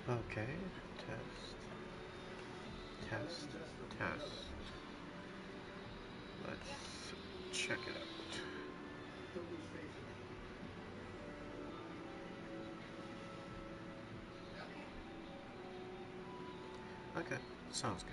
Okay, test, test, test. Let's check it out. Okay, sounds good.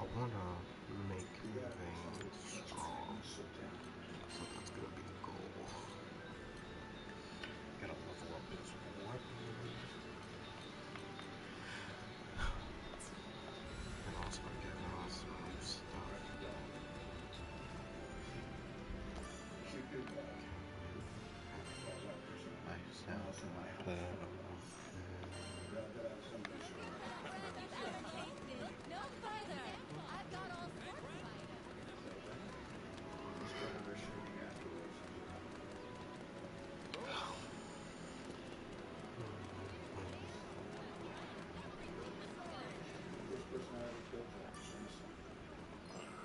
I wanna make veins strong, so that's gonna be the goal. Gotta level up his weapon, and also get some new stuff. I just have to put No further! I've got all sorts of items.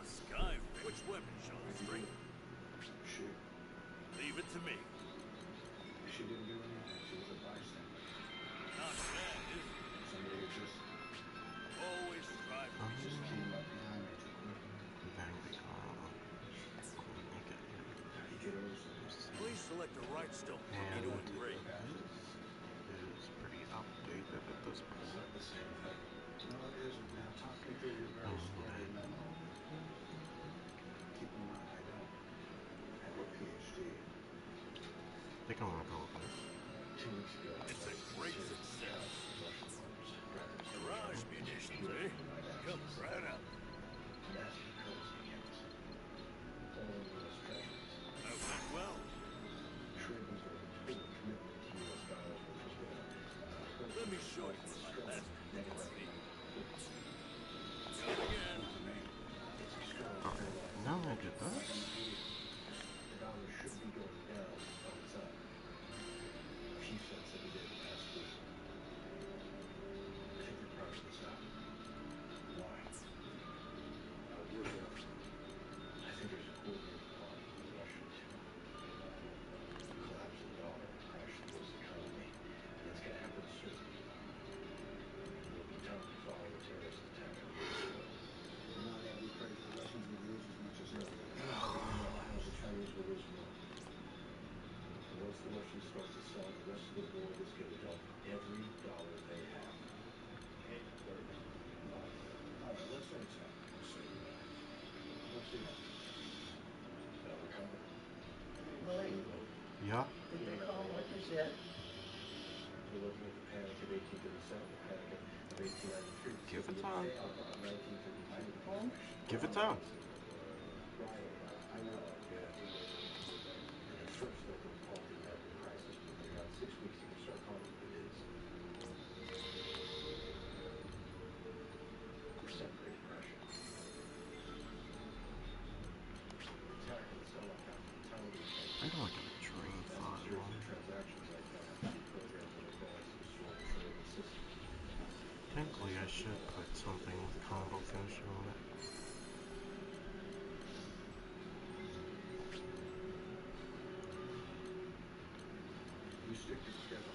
Sky, which weapon shall I bring? Shoot. Leave it to me. She didn't do anything. She was a bystander. Not bad, is it? Somebody who just Always strive to be just strong. came up behind me too quick. bang the car. Make it hit. How do you get over something? Please select the right stone for me And to engrave. this is pretty outdated at this point. The same thing. No, it isn't. Now talk me through your very standard memo. Keep in mind, I don't have a PhD. I think I want to go with this. 2 weeks ago, I It's a great success. Garage munitions, eh? Come right up. That's because he kept all of U.S. treasuries. That went well. Traders are a total commitment to U.S. dollars, which has been a Let me show you what my master can see. Come again. It's a strong Alright, now I did this. The dollar should be going down, but it's up. A few cents every day the past week. I think they're probably stop. Why? We're going. I think there's a coordinated plot with the Russians. Collapse of the dollar, crash the U.S. economy. And it's going to happen soon. It'll be tough to follow the terrorist attack on U.S. soil. Now that we pray for the Russians would lose as much as ever. How the Chinese will lose more. And once the Russians start to sell, the rest of the world is going to dump every dollar they have. Hey, all right, let's start talking. So, what's the offer? That'll cover. Willie, Yeah? did they call what you said? We're looking at the panic of 1837, the panic of 1893. Give it time. 1932. Give it time. Right, I know, yeah. And at first they could call the American crisis, but in about 6 weeks you can start calling it what it is. We're separating Russia. The attack on the satellite television. I don't like a drain file. Transactions like that have to be programmed in advance to destroy the trading system. Technically, I should put something with combo finishing on it. You stick to the schedule.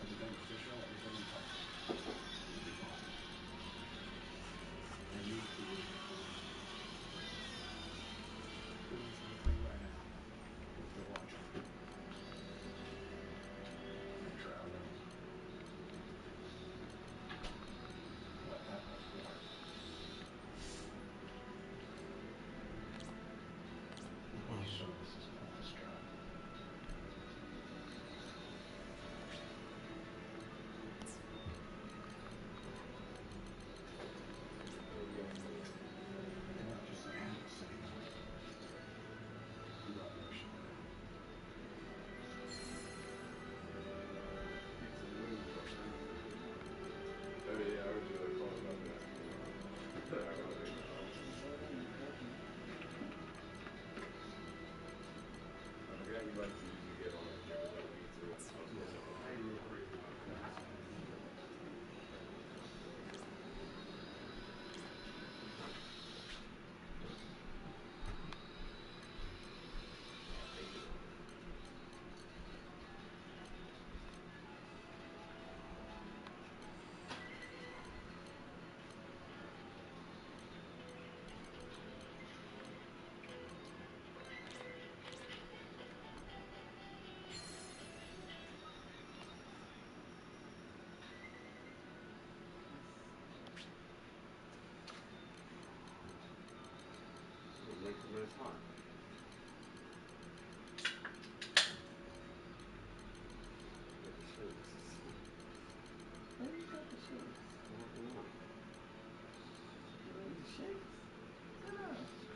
Everything official, everything in time. You'll be fine. I need to leave the police. Doing this whole thing right now. You're watching. You're traveling. What happened? What? So this is Paul's job.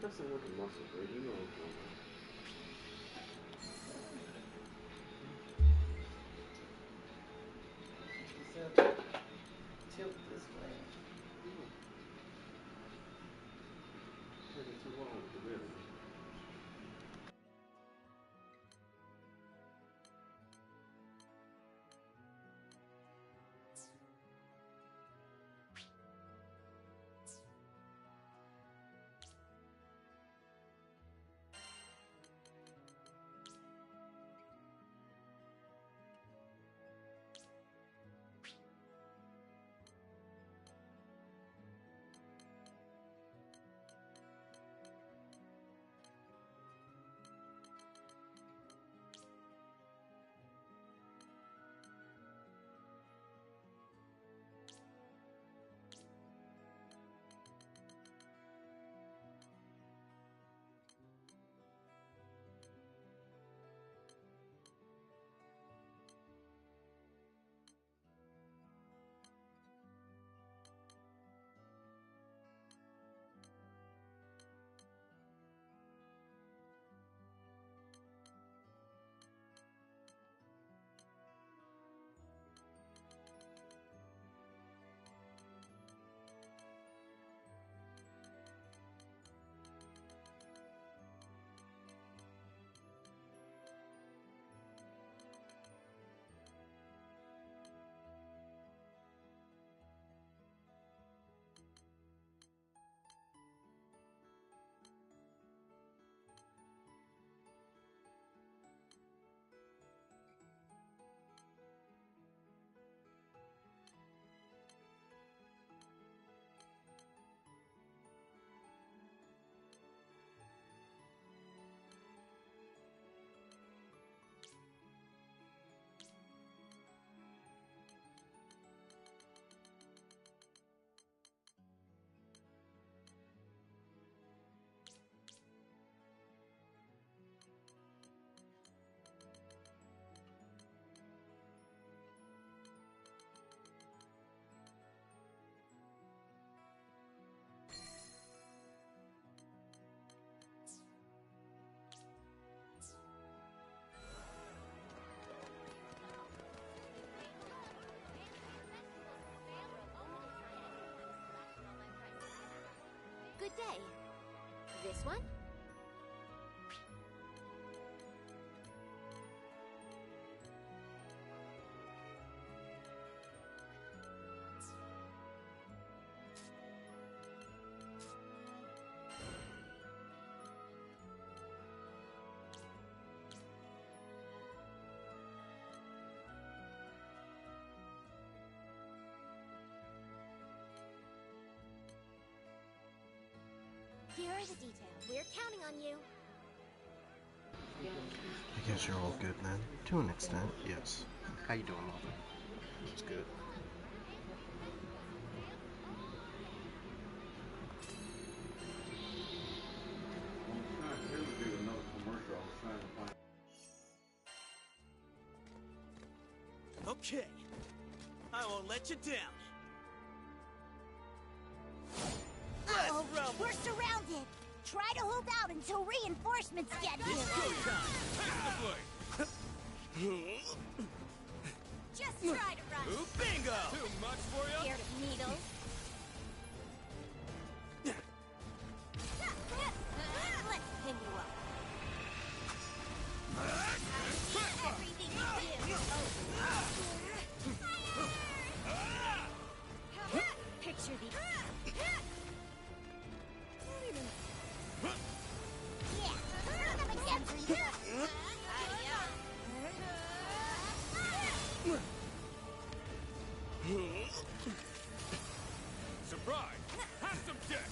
Doesn't look a muscle, bro. You know what's going on. So, tilt this way. Taking too long with the rhythm. Good day. This one? Here are the details. We're counting on you. I guess you're all good then. To an extent, yes. How you doing, Martha? It's good. Okay, I won't let you down. Uh-oh, we're surrounded. Try to hold out until reinforcements get here. It's go time. Pass the blade. Just try to run. Ooh, bingo! Too much for you? Scared of needles? Let's pin you up. Everything you do. Picture the... Yeah, throw them against you. Surprise! Have some dick!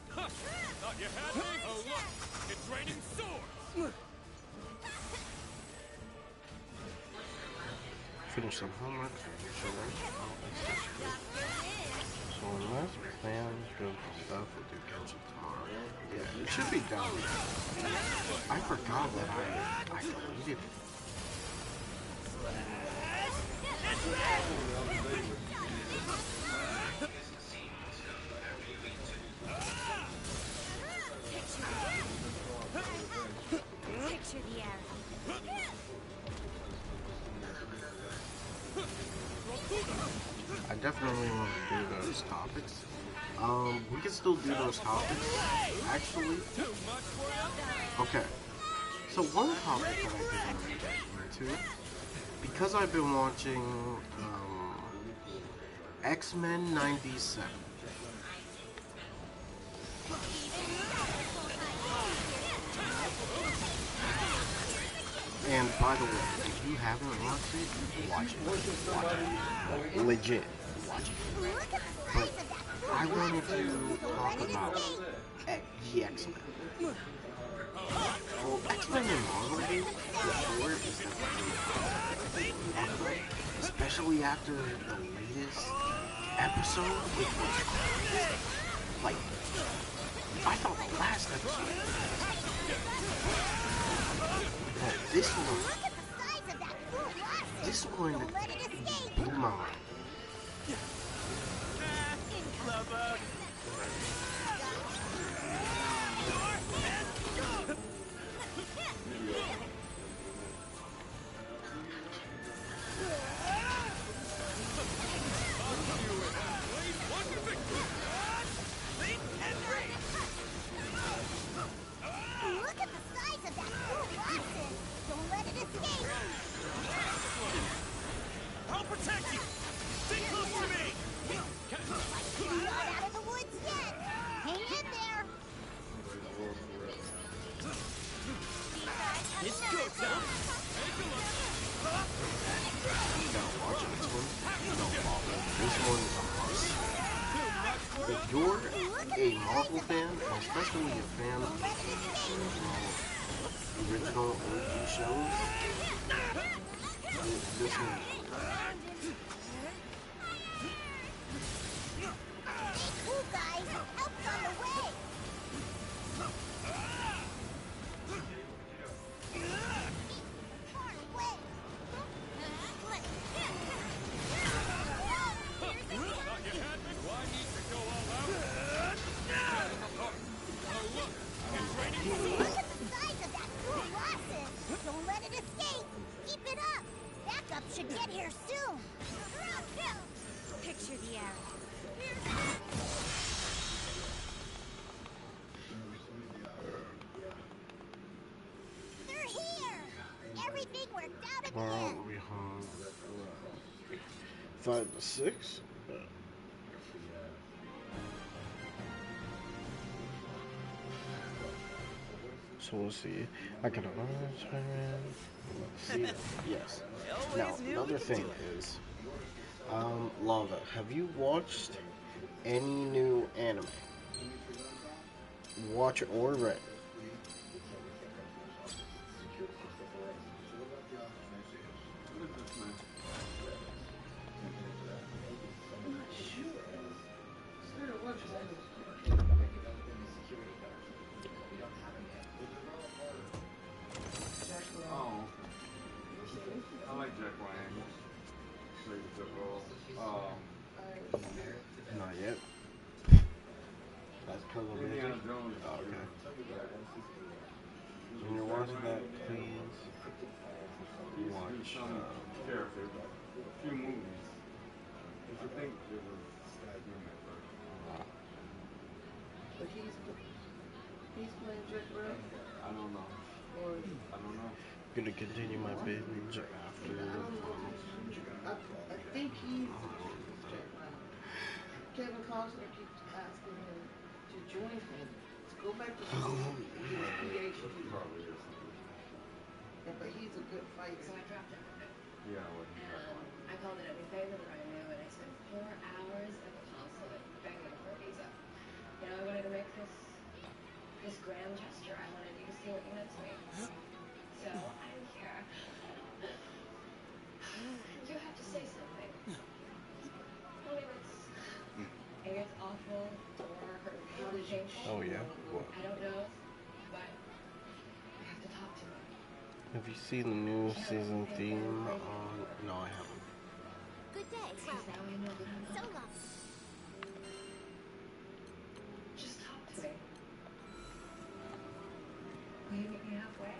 Huh. Thought you had me? Oh look! It's raining swords! Finish some homework. So unless plans go for stuff, we'll do Genshin tomorrow. Yeah, it should be done. I forgot that I deleted it. Picture the arrow. I definitely want to do those topics. We can still do those topics, actually. Okay. So one topic that I did want to get into, because I've been watching X-Men '97. And by the way, if you haven't watched it, watch it. Watch it. Legit. Watch it. But I wanted to talk about the X-Men. Well, X-Men and Marvel movies, for sure, is definitely especially after the latest episode, which was like, I thought the last episode but this one blew my mind. I'll protect you! Stay close to me! Not out of the woods yet. Hang in there. It's go time! You gotta watch this one. This one is a must. If you're a Marvel fan, and especially a fan of the original OG shows, this one. Cool guys, help's on the way. Far away. Thought you had me? Do I need to go all out? Oh, look! It's raining Look at the size of that colossus. Don't let it escape. Keep it up. Backup should get here soon. Picture the arrow. They're here. Everything worked out in the Well, end. we have 5 to 6. So we'll see. I can see. Yes. Now another thing is, Lava. Have you watched any new anime? Watch or read? Oh, I like Jack Ryan. Like the role. Not yet. That's because of Indiana it. Jones. Oh, okay. When you're watching that, please watch. Some character, a few movies. I think it was him at first. But he's playing Jack Ryan. I don't know. Or I don't know. Gonna continue my binge after. I think he's Jack Ryan. Kevin Costner keeps asking him to join him to go back to school. His PhD. Probably is. But he's a good fighter. So I dropped it. Yeah, what he I called it a new favor that I knew, and I spent 4 hours at the consulate begging for a visa. You know, I wanted to make this grand gesture. I wanted you to see what you meant to me. So I'm here. You have to say something. Tell me maybe it's awful or hurting. Oh yeah. What? I don't know, but you have to talk to me. Have you seen the new season theme on? No, I haven't. Good day. Because now I know that I'm So not. long. Just talk to me. Will you meet me halfway?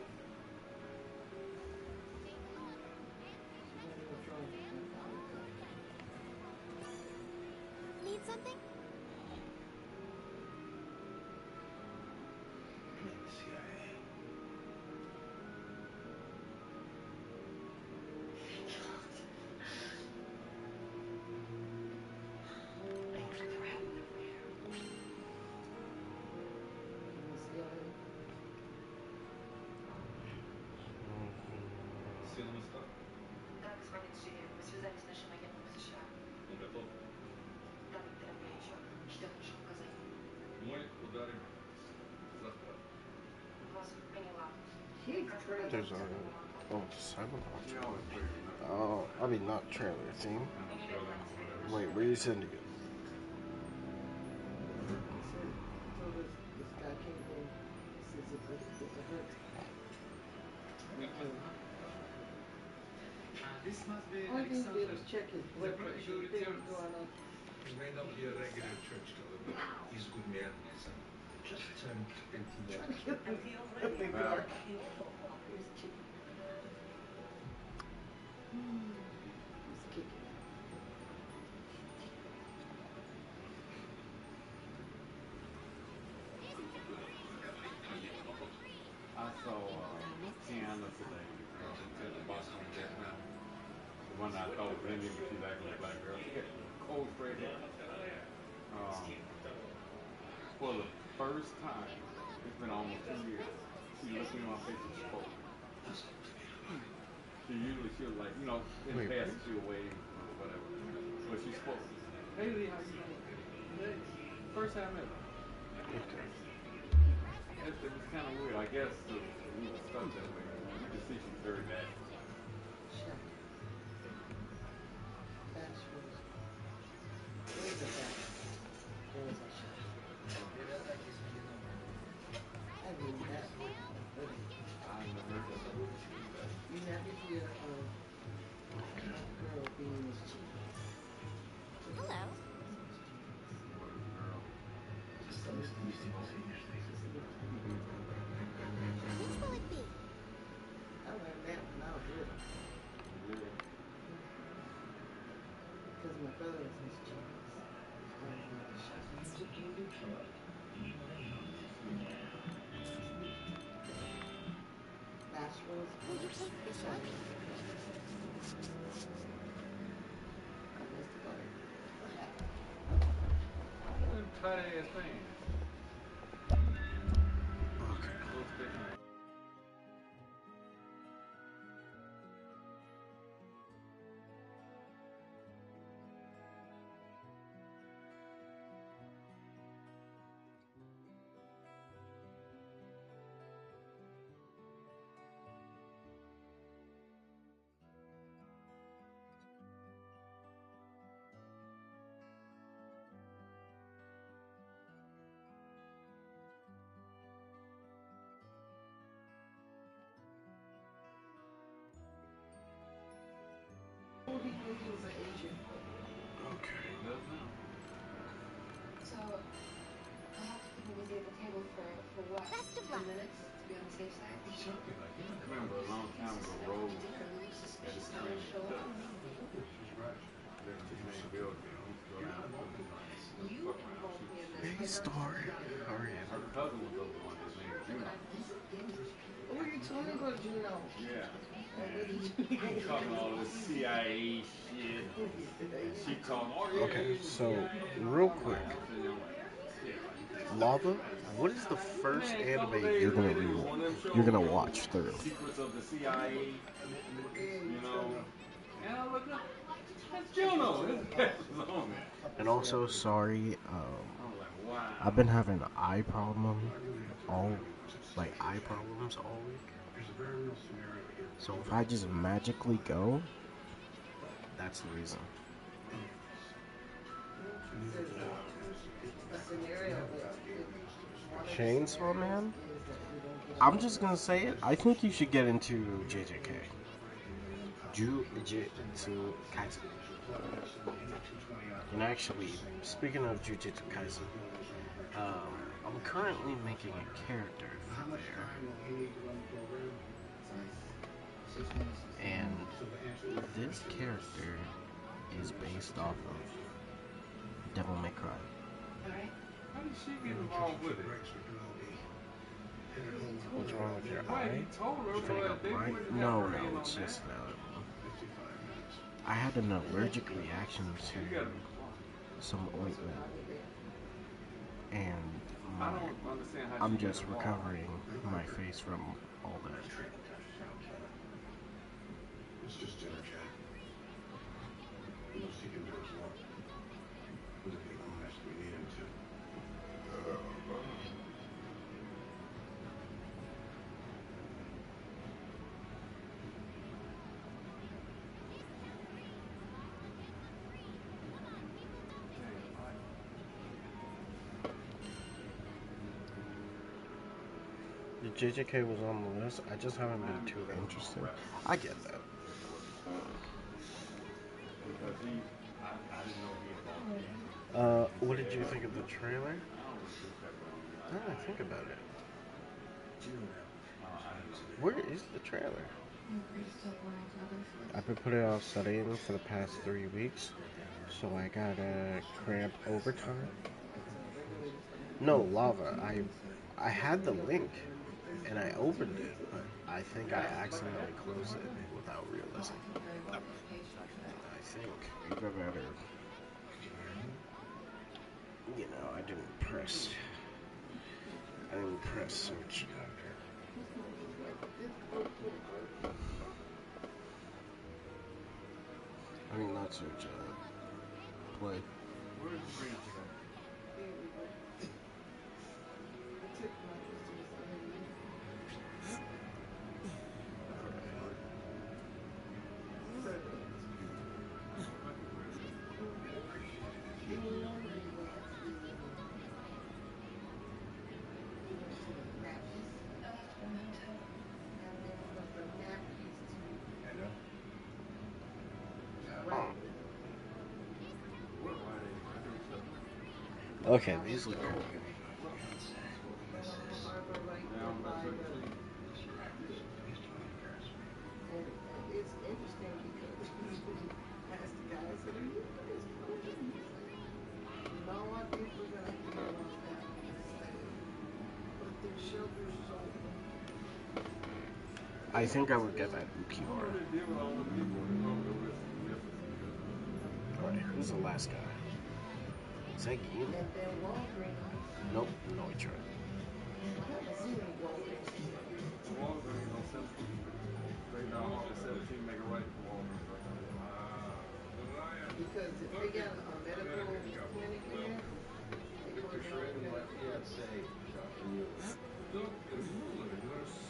sendo uma estátua. Tak, zgodnie z Jigiem. Stwierdzali z naszym agientem w США. Он готов. Там терапия еще 4 показаний. Мы ударим завтра. Вас поняла. He's crazy. There's a Cyberpunk trailer. Oh, I mean not trailer theme. Wait, where are you sending it? He said, he told us this guy came in. He says if it hurts, This must be all he did Alexander. was check his blood pressure. He didn't go on a He may not be a regular churchgoer, but he's a good man, son. Just turned 21. big guy. He's kicking. He's kicking. I saw Tiana today at the Boston Jet now. The one I thought was Indian, but she's actually a black girl. She got cold straight hair. For the first time, it's been almost 2 years, she looked me in my face and spoke. She was like, in the past she'll wave or whatever. But she spoke. Hey Lee, how you doing? Hey. First time ever. Okay. It was kind of weird. I guess we were stuck that way. You can see she's very bad. Shut. That's what. Where's the back? Where's the shot? I mean that. I never heard that. You never hear of a girl being mischievous. Hello. Which will it be? I learned that when I was little. Because my brother was mischievous. I was like a shot. Bachelor's. Will you take Bishop? Where's the butter? Them tight ass things. Okay. Those fitting. Oh, he knew he was an agent. Okay. Does now. So, I have to keep him busy at the table for what? Best of 10 luck. minutes to be on the safe side? I remember a long time ago, Rose Dinner looks had suspicious this now. train Show up. lived in the same building. We used to go down and You fuck around. involved me in this. Hey, story. Hurry Her up. cousin was over one, his name was Juno. Oh, you told me about Juno. Yeah. What did And talking all this CIA shit. And she talking, oh yeah. Okay, so real quick, Lava, what is the first anime you're gonna watch through? Secrets of the CIA, you know. And I look up, that's Juno. His ass was on there. And also, sorry, I was like, wow. I've been having eye problems all week. So if I just magically go, that's the reason. a scenario Chainsaw Man? I'm just gonna say it. I think you should get into JJK. Jujutsu Kaisen. And actually, speaking of Jujutsu Kaisen, I'm currently making a character for there. And this character is based off of Devil May Cry. Alright? How did she get involved with it? What's wrong with your Right, eye? he told her, You finna but go they blind? wouldn't No, have her no, in it's on just that. I had an allergic reaction You to gotta- some ointment, and I don't understand how I'm she got just involved. recovering my face from all that. It's just dinner chat. The most he can do is look. We'll be honest, we need him to. The JJK was on the list. I just haven't been too interested. I get that. Because I didn't know he had bought the game. What did you think of the trailer? I don't really do pepperoni. Now that I think about it, I didn't know. where is the trailer? I've been putting off studying for the past 3 weeks, so I gotta cramp overtime. No, lava. I had the link, and I opened it, but I think I accidentally closed it without realizing. I think either that or, I didn't press search. I mean, not search, play. Where is the green from? Here we go. I took my sisters in. Okay, these look good. It's interesting because I asked the guy, I said, are you guys closing? He's like, no, I think we're going to have to go on Saturday instead. But their shelters is open. I think I would get that Ukiora. Alright, who's the last guy? Is that Ian? And then Walgreens. Nope, no, I tried. I haven't seen any Walgreens here. Walgreens on 17th Street. Straight down off the 17, make a right for Walgreens. Because if they got a medical clinic there, they close it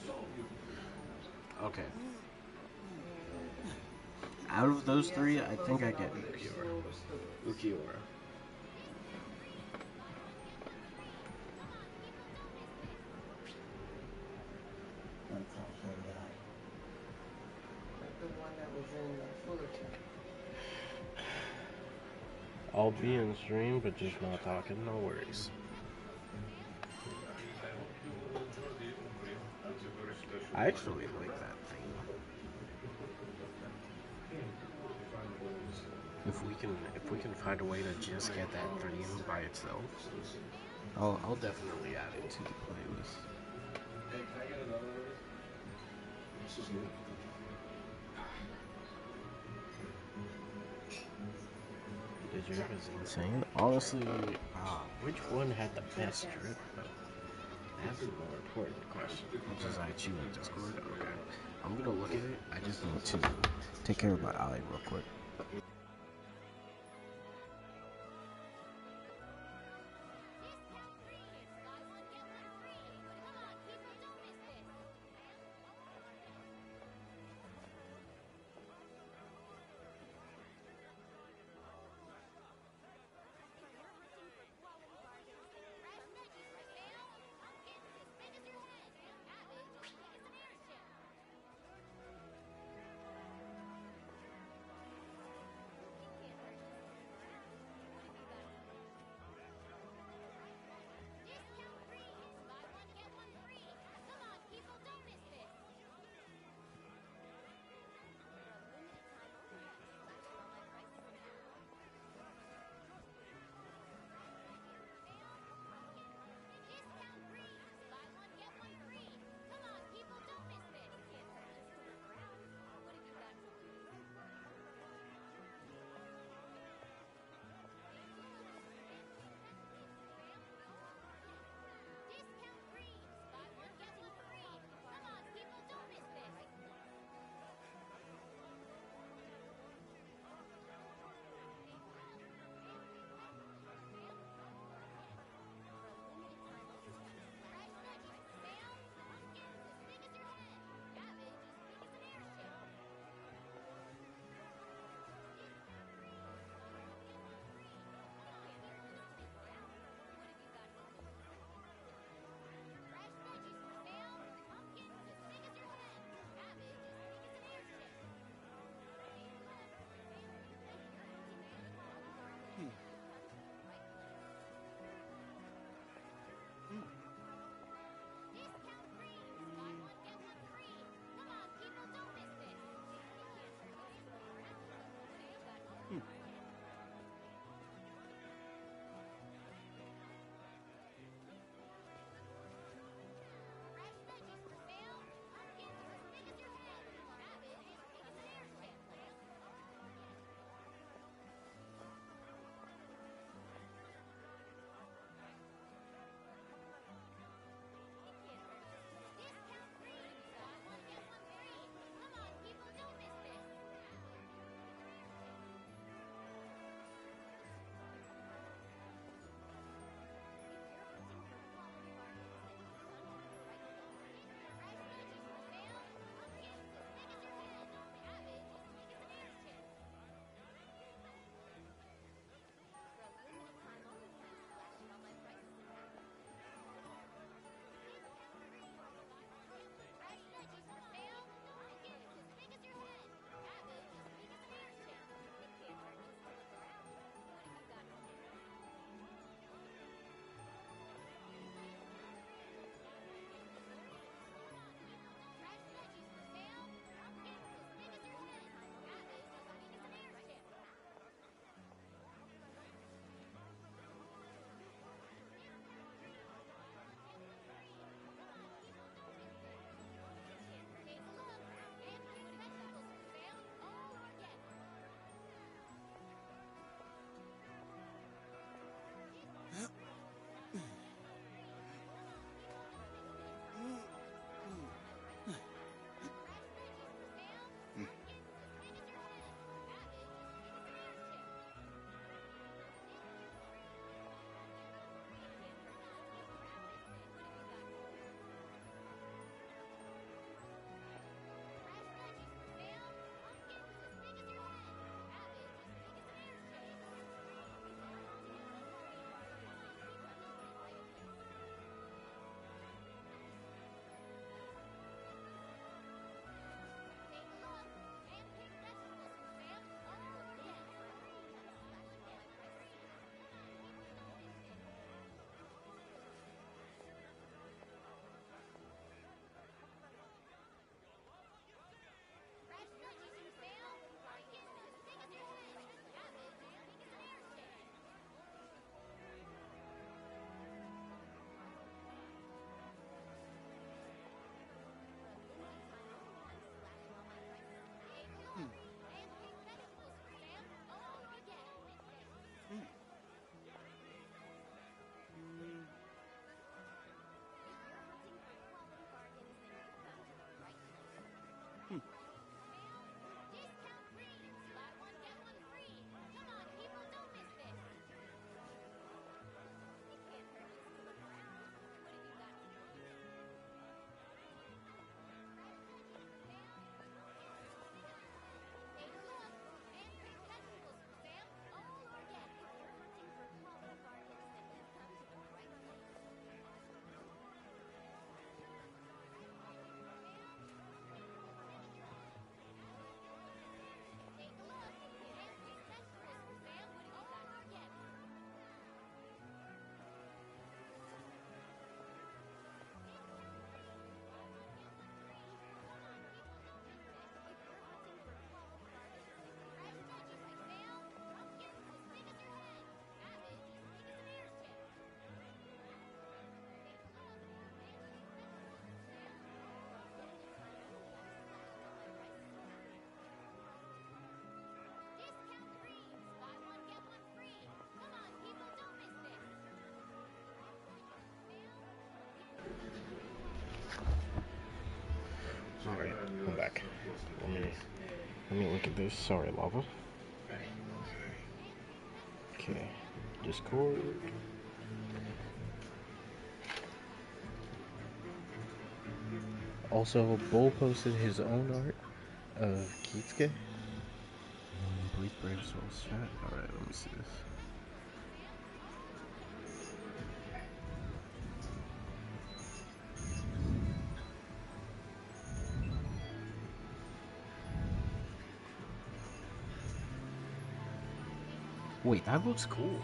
all the Okay. Out of those three, I think I get Ukiora. Ukiora. Like the one that was in Fullerton. I'll be in stream, but just not talking, no worries. I actually like that theme. If we can find a way to just get that theme by itself, I'll definitely add it to the playlist. Hey, can I get another one? This is new. The drip is insane. Honestly, which one had the best drip though? That's the more important question. Which is I choose Discord. Okay. I'm gonna look at it. I just need to take care of my eye real quick. Let me look at this. Sorry, lava. Okay. Discord. Also, Bull posted his own art of Kitsuke. Please brave souls chat. Alright, let me see this. Wait, that looks cool.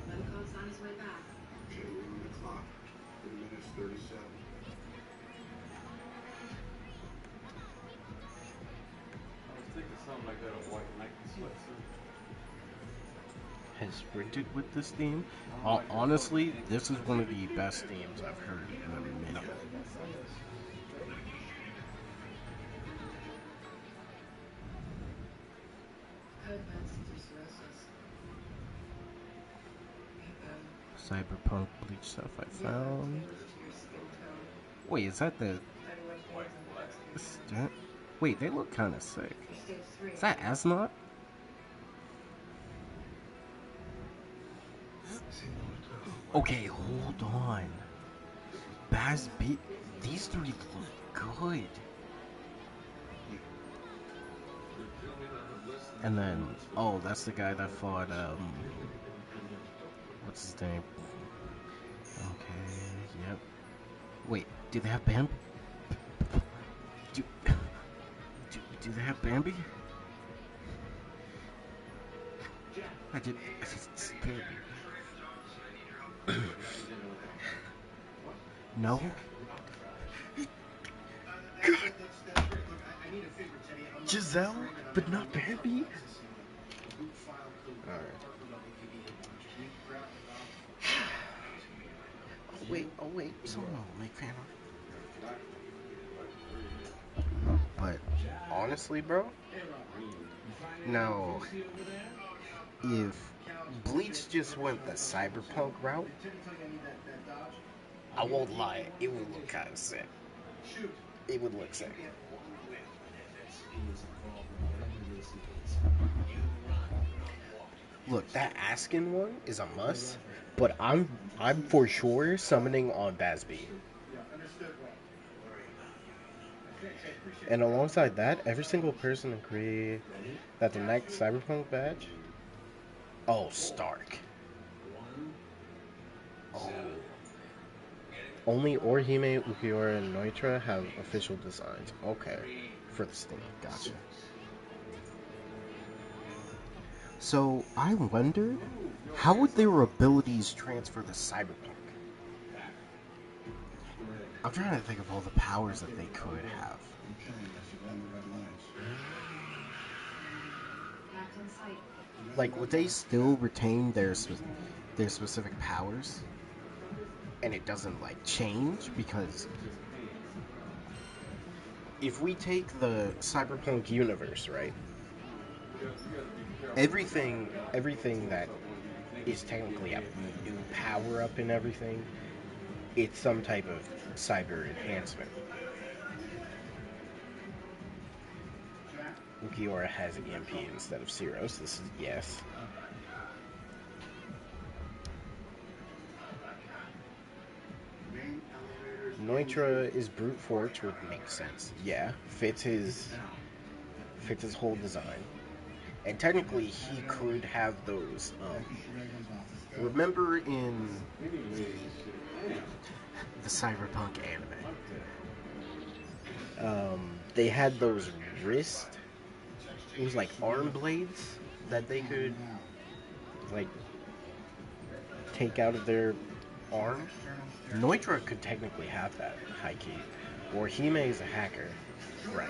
Leprechaun's on his way back. Okay, we're on the clock. 3 minutes 37. I was thinking something like that, a white Nike sweatsuit. Has sprinted with this theme. Honestly, this is one of the best themes I've heard in a minute. How advanced is your cirrhosis? Cyberpunk bleach stuff I found. Change to your skin tone. Wait, is that the... Anyone hands on the next to Wait, they look kind of sick. For stage 3. Is that Asnot? Okay, hold on. Baz B. These three look good. And then, oh, that's the guy that fought, what's his name? Okay, yep. Wait, do they have Bambi? Do they have Bambi? I did. No? God. Giselle, but not Bambi? Alright. Oh wait, someone will make fan art. But honestly, bro, now if Bleach just went the cyberpunk route, I won't lie, it would look kind of sick. It would look sick. Look, that Askin one is a must, but I'm for sure summoning on Bazby. And alongside that, every single person in Korea that the next Cyberpunk badge. Oh, Stark. Oh. Only Orihime, Ukiura, and Noitra have official designs. Okay. For the Steam. Gotcha. So, I wonder, how would their abilities transfer to Cyberpunk? I'm trying to think of all the powers that they could have. Like, would they still retain their specific powers? And it doesn't, like, change? Because if we take the Cyberpunk universe, right? Everything that is technically a new power-up and everything, it's some type of cyber enhancement. Ukiura has EMP instead of Ceros. This is yes. Noitra is brute force, would make sense. Yeah, fits his whole design. And technically, he could have those. Remember in the Cyberpunk anime, they had those wrist. It was like arm blades that they could like take out of their arm. Noitra could technically have that, high key. Or Hime is a hacker. Right.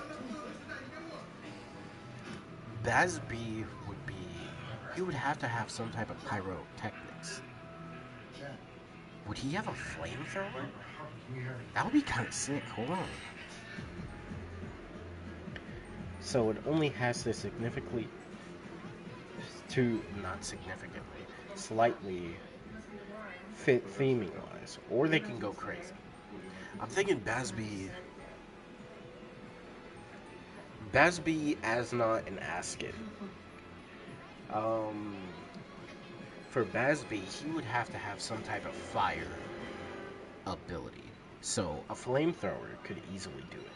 Bazby would be... He would have to have some type of pyrotechnics. Would he have a flamethrower? That would be kind of sick. Hold on. So it only has to significantly... Not significantly. Slightly fit theming wise, or they can go crazy. I'm thinking Basby, Asnot, and Askin. Um, for Basby, he would have to have some type of fire ability. So a flamethrower could easily do it.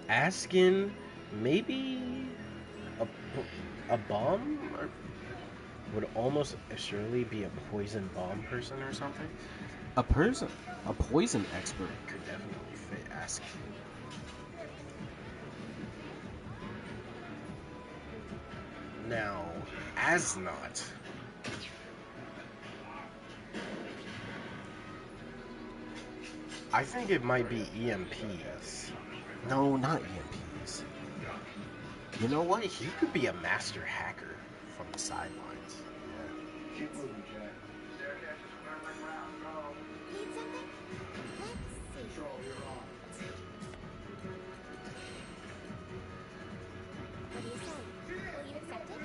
Askin, maybe a, a bomb or would almost surely be a poison bomb person or something. A poison expert could definitely fit Askin. Now, Asnot. I think it might be EMPs. No, not EMPs. You know what? He could be a master hacker from the sidelines. Yeah. Keep moving, Jack. Need something? Let's see. Control, you're on. What do you say? Will you accept it?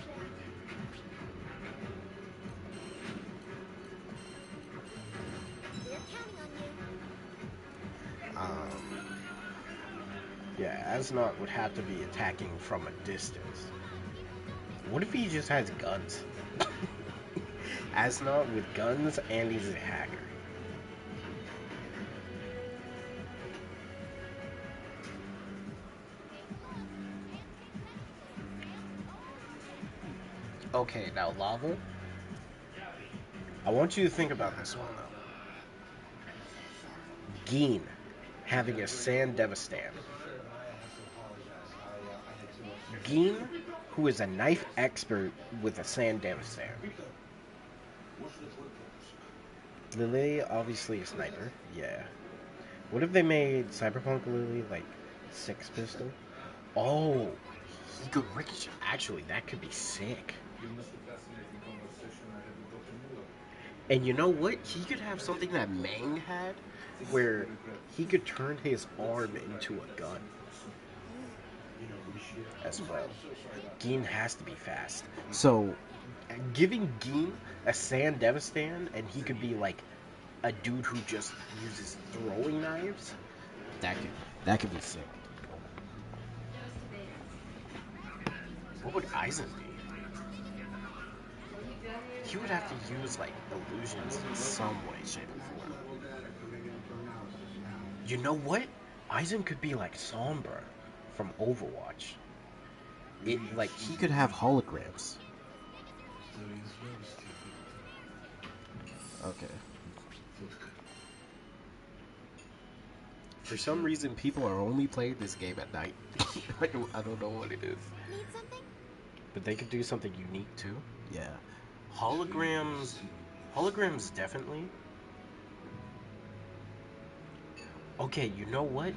We're counting on you. Yeah, Asnot would have to be attacking from a distance. What if he just has guns? Asnot with guns and he's a hacker. Okay, now Lava. I want you to think about this one though. Geen having a Sand Devastan. Geen, who is a knife expert with a Sand Devastan. Lily, obviously a sniper. Yeah. What if they made Cyberpunk Lily like Six Pistol? Oh, he could ricochet. Actually, that could be sick. And you know what? He could have something that Mang had, where he could turn his arm into a gun as well. Geen has to be fast. So, giving Geen a Sand Devastan, and he could be like a dude who just uses throwing knives, that could be sick. What would Eisen be? He would have to use like illusions in some way, shape, or form. You know what? Eisen could be like Sombra from Overwatch. Like he could have holograms. Okay. For some reason, people are only playing this game at night. I don't know what it is. Need something? But they could do something unique too. Yeah. Holograms definitely. Okay, you know what?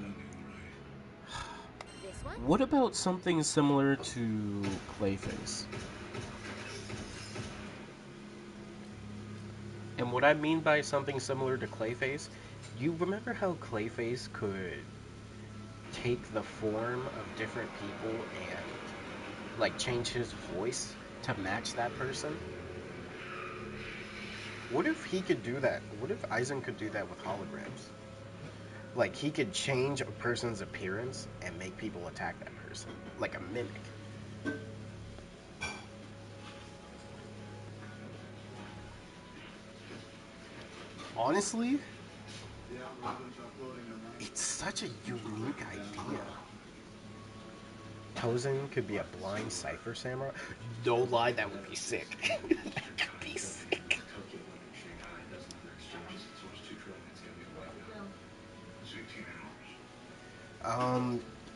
This one? What about something similar to Clayface? And what I mean by something similar to Clayface, you remember how Clayface could take the form of different people and like change his voice to match that person? What if he could do that? What if Eisen could do that with holograms? Like he could change a person's appearance and make people attack that person, like a mimic. Honestly, it's such a unique idea. Tozen could be a blind Cypher Samurai. No lie, that would be sick. That could be sick.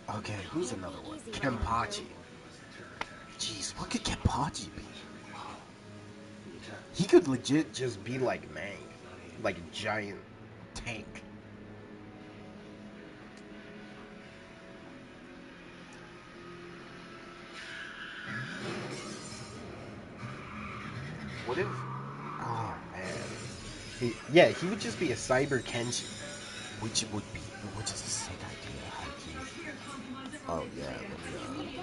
Okay, who's another one? Kenpachi. Jeez, what could Kenpachi be? He could legit just be like Mang. Like a giant tank. What if... Oh, man. He would just be a Cyber Kenshi. Which is a sick idea, high key. Oh, yeah, let me,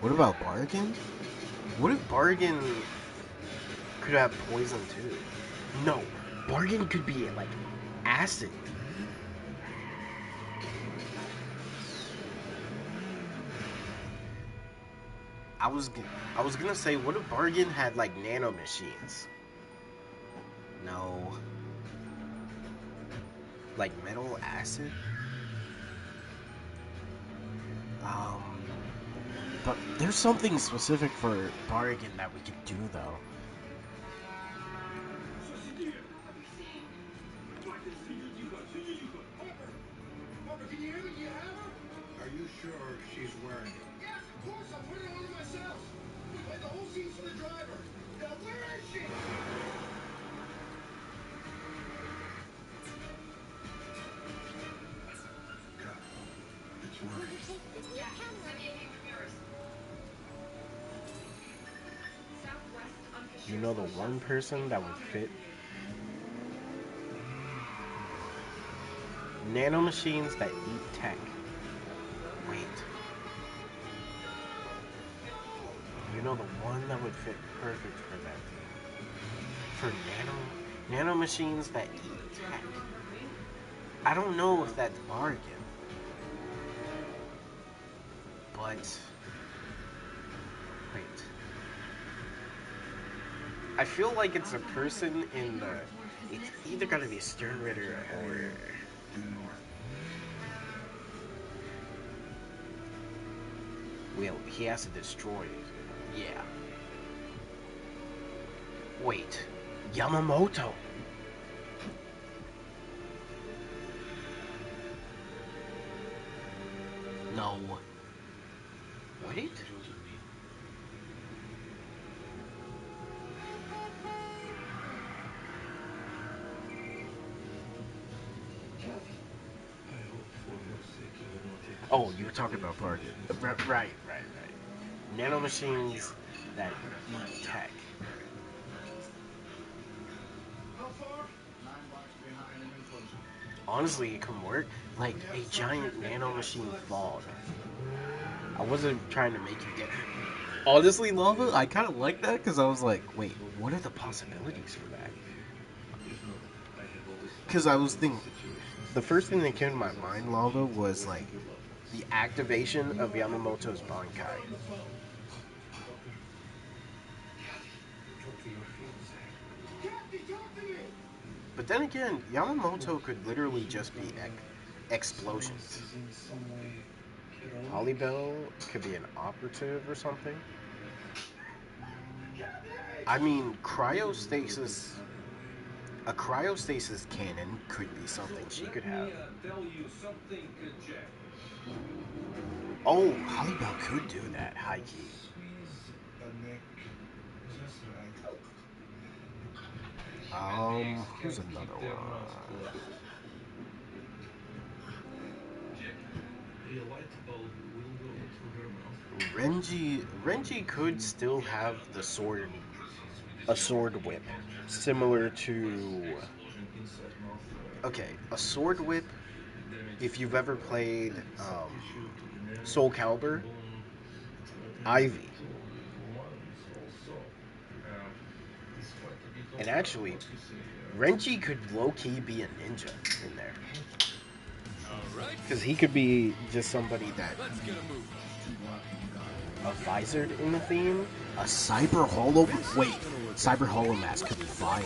What about Bargain? What if Bargain could have poison too? No, Bargain could be like acid. I was gonna say, what if Bargain had like nano machines? No, like metal acid. But there's something specific for Bargain that we could do though. Harper, can you hear me? Do you have her? Are you sure she's wearing it? Yes, of course. I put it on myself. We played the whole scene for the driver. Now, where is she? God, it's right. Yeah, send me a few viewers. Southwest on Fisher. You know the one person that would fit nano machines that eat tech. Wait. You know the one that would fit perfect for that team? For nano machines that eat tech. I don't know if that's Bargain. But wait. I feel like it's a person in the. It's either gotta be Stern Ritter or. Well, he has to destroy it. Yeah. Wait. Yamamoto. No. Wait. Oh, you were talking about Bargain. Right. Nano machines that eat tech. How far? 9 blocks behind and then closer. Honestly, it can work. Like a giant nano machine fog. I wasn't trying to make you get. Honestly, Lava, I kind of like that because I was like, wait, what are the possibilities for that? Because I was thinking, the first thing that came to my mind, Lava, was like the activation of Yamamoto's Bankai. But then again, Yamamoto could literally just be explosions. Holybell could be an operative or something. I mean, cryostasis. A cryostasis cannon could be something she could have. Tell you something, Jack. Oh, Holybell could do that, high key. Squeeze the neck just right. Who's another one? A light bulb will go through her mouth. Renji could still have the sword, a sword whip, similar to. Okay, a sword whip. If you've ever played Soul Calibur, Ivy. And actually, Renji could low-key be a ninja in there. Because he could be just somebody that... A visored in the theme? A Cyber Hollow... Wait, Cyber Hollow Mask could be fired.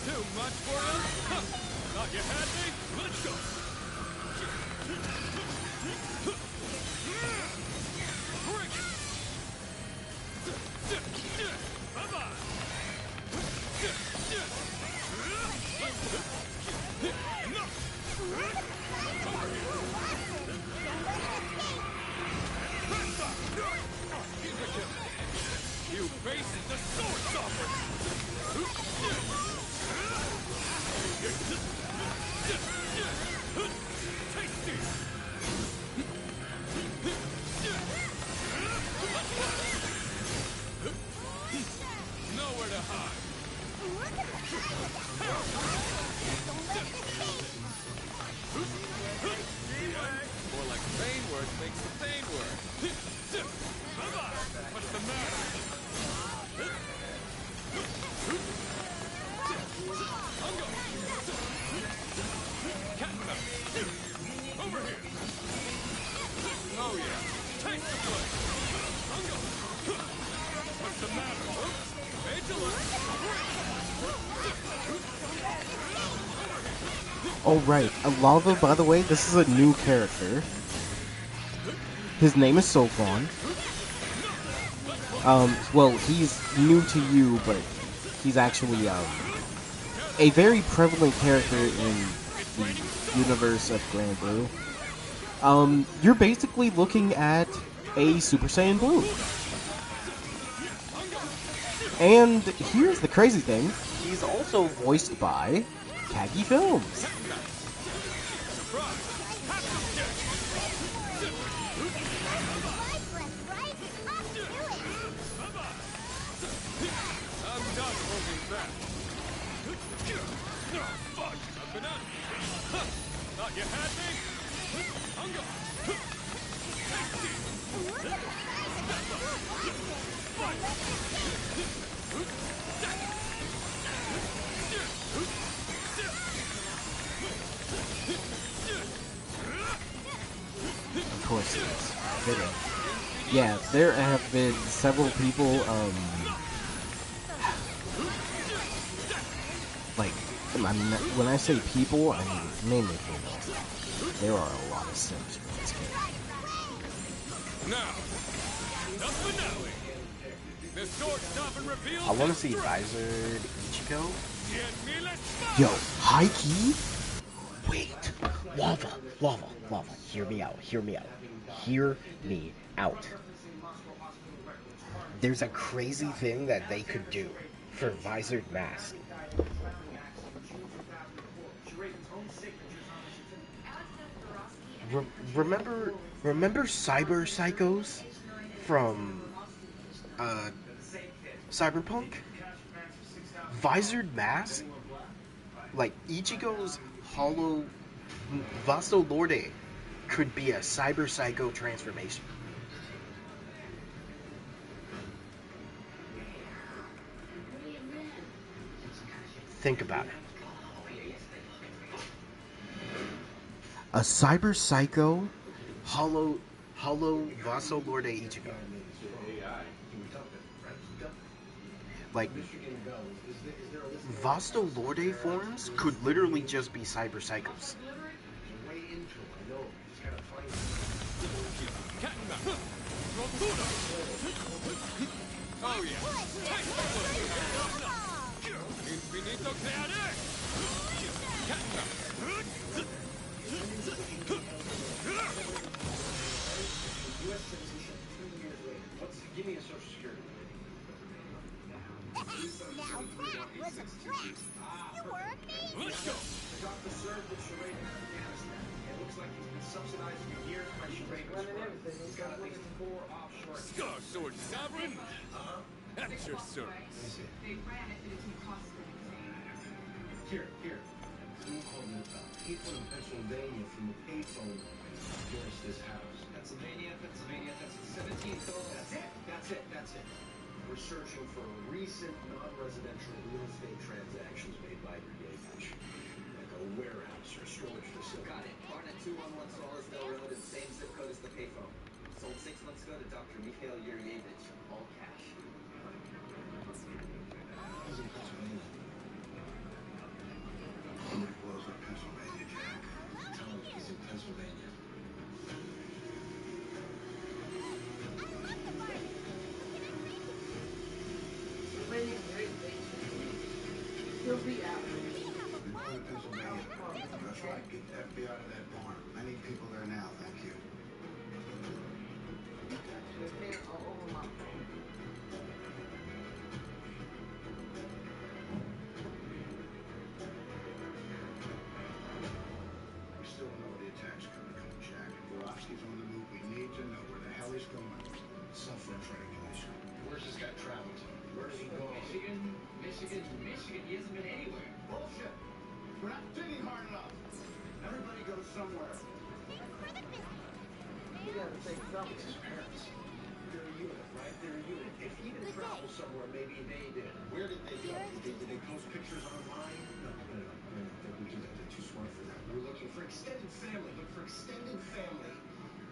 Too much for you? Huh. Thought you had me? Let's go. Bring it. Bye-bye. You face the sword sovereign. Tasty. Nowhere to hide. Look at the power! Don't let it escape! More like pain work makes the pain work. What's the matter? Ungo! Cat and mouse. Over here. Oh yeah. Take the blade. Ungo! What's the matter? Angela! Oh right, Lava, by the way, this is a new character. His name is Sofon. Well, he's new to you, but he's actually, a very prevalent character in the universe of Granblue. You're basically looking at a Super Saiyan Blue. And here's the crazy thing, he's also voiced by Kagi Films. I'm done holding back. Fuck! I've been out. Thought you had me? Ungo! Of course it is. Fitting. Yeah, there have been several people, like, I mean, when I say people, I mean mainly females. There are a lot of sims for this game. Now, the finale. The sword stop and reveal. I want to see Visored Ichigo. Yo, Yo, Hikey? Wait, Lava, hear me out. Hear me out. There's a crazy thing that they could do for Visored Mask. Remember Cyber Psychos from Cyberpunk? Visored Mask? Like Ichigo's hollow Vasto Lorde could be a Cyber Psycho transformation. Think about it. A Cyber Psycho hollow Vasto Lorde Ichigo. Like, Vasto Lorde forms could literally just be Cyber Psychos. oh yeah. Infinito creare. U.S. citizenship 2 years later. Give me a social security. Now that was a blast! You were amazing! Let's go. The doctor served with Charade in Afghanistan. It looks like he's been subsidizing a year by Charade. He's got at least 4 offshore. Star Sword Sovereign. At your service. Here. Someone called me about people in Pennsylvania from the payphone. Here's this house. Pennsylvania, that's 17th. That's it. We're searching for recent non-residential real estate transactions made by your Yavish. Like a warehouse or storage facility. Got it. Barnett 211 Salisdale Road and same zip code as the payphone. Sold 6 months ago to Dr. Mikhail Yuryevich. All cash. He's in Pennsylvania. Somebody blows up Pennsylvania, Jack. Tell him he's in Pennsylvania. He'll be out. We're going to Pennsylvania. That's right. Get the FBI out of that barn. I need people there now. Thank you. We still don't know where the attack's coming from, Jack. Borowski's on the move. We need to know where the hell he's going. Suffering triangulation. Where's this guy traveling to? Where does he go? Michigan. He hasn't been anywhere. Bullshit. We're not digging hard enough. Everybody goes somewhere. You gotta say something. It's his parents. They're a unit, right? They're a unit. If he didn't travel somewhere, maybe they did. Where did they go? Did they post pictures online? No. We do that. They're too smart for that. We're looking for extended family. Look for extended family.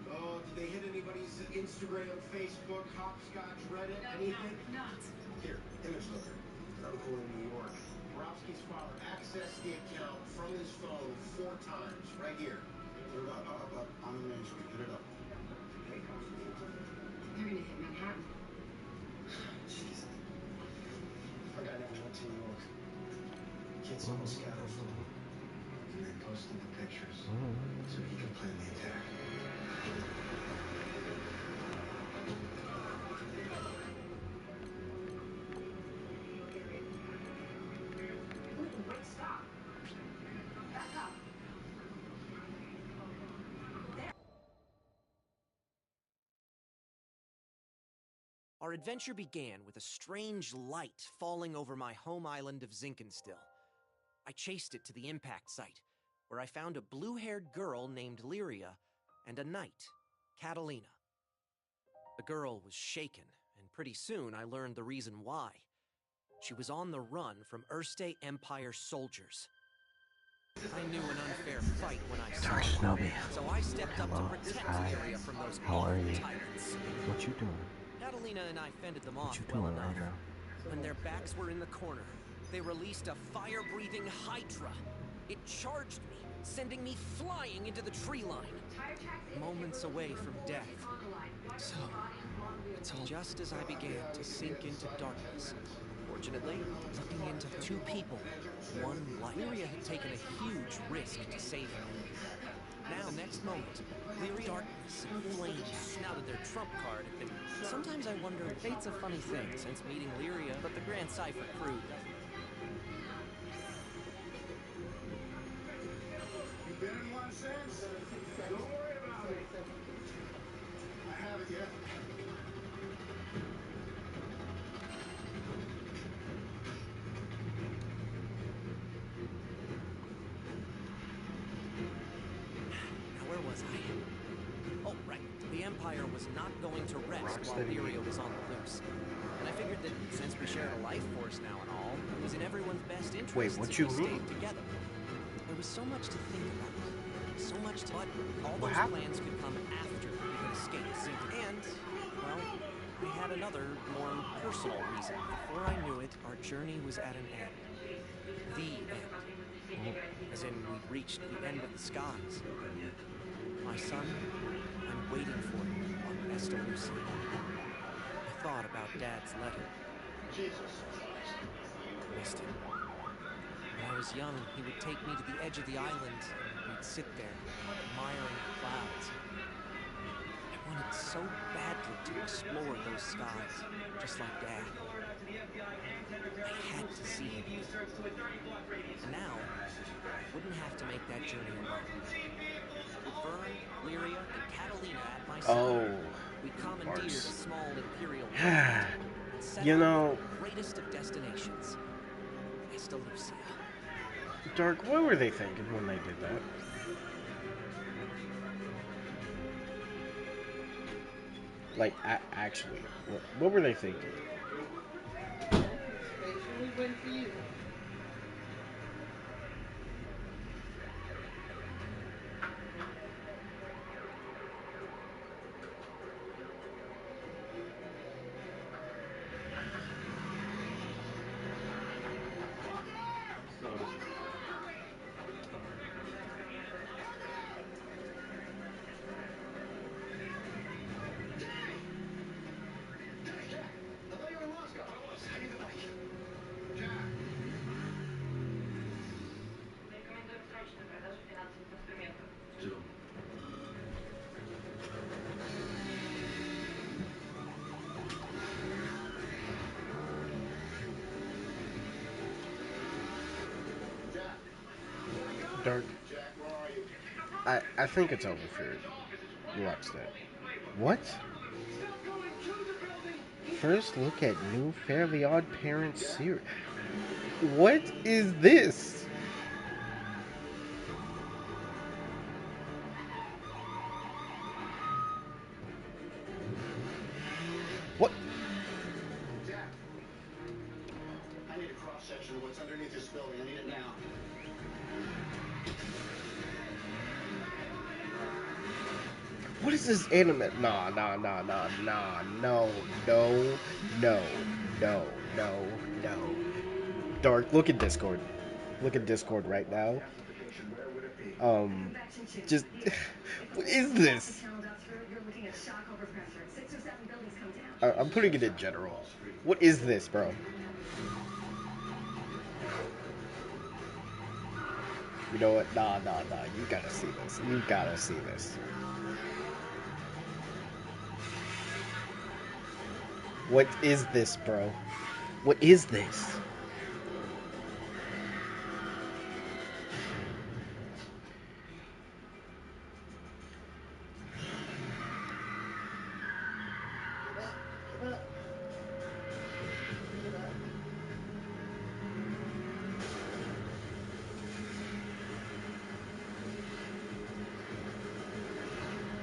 Oh, did they hit anybody's Instagram, Facebook, hopscotch, Reddit, anything? Not. Here, image looker. Another boy in New York. Borowski's father accessed the account from his phone 4 times. Right here. Put it up. On the main screen. Put it up. Okay, concentrate. They're gonna hit Manhattan. Jesus. Our guy never went to New York. Kids on the scatters. And they posted the pictures so he could plan the attack. Wait, stop. Back up. Our adventure began with a strange light falling over my home island of Zinkenstill. I chased it to the impact site, where I found a blue-haired girl named Lyria and a knight, Catalina. The girl was shaken, and pretty soon I learned the reason why. She was on the run from Erste Empire soldiers. I knew an unfair fight when I saw it, so I stepped up to protect the area from those awful tyrants. What you doing? Catalina and I fended them off What you well doing enough. right now? When their backs were in the corner, they released a fire-breathing hydra. It charged me, sending me flying into the tree line, moments away from death. So, it's all just as I began to sink into darkness. Fortunately, looking into 2 people, 1 life. Lyria had taken a huge risk to save me. Now, the next moment, Lyria, darkness and flames, now that their trump card had been... Sometimes I wonder, fate's a funny thing since meeting Lyria, but the Grand Cypher crew doesn't. You been in one since? Don't worry about it. I haven't yet. Now, where was I? Oh, right. The Empire was not going to rest while Lyria was on the loose. And I figured that since we shared a life force now and all, it was in everyone's best interest what if you we mean? stayed together. There was so much to think about. So much to... But all What those happened? plans could come after we could escape Zinc. And, well, I had another, more personal reason. Before I knew it, our journey was at an end. The end. As in, we'd reached the end of the skies. My son, I'm waiting for you on Estalucia. I thought about Dad's letter. Jesus. Missed him. When I was young, he would take me to the edge of the island, and we'd sit there, admiring the clouds. I wanted so badly to explore those skies, just like Dad. I had to see him. Now, I wouldn't have to make that journey alone. With Vern, Lyria, and Catalina at my side, we commandeered a small Imperial craft and set You out know, for the greatest of destinations, Estalucia. Dark, what were they thinking when they did that? Like, actually, what were they thinking? Especially went for you. Рекомендуем срочную продажу финансовых инструментов. Жду. Dark. I think it's over for you. Watch that. What? First look at new Fairly Odd Parents series. What is this? cross-section of what's underneath this building. I need it now. What is this anime? Nah, nah, nah, nah, nah, no, no, no, no, no, no. Dark, look at Discord. Look at Discord right now. Just what is this? I'm putting it in general. What is this, bro? You know what? Nah, nah, nah. You gotta see this. You gotta see this. What is this, bro? What is this? Get up. Get up.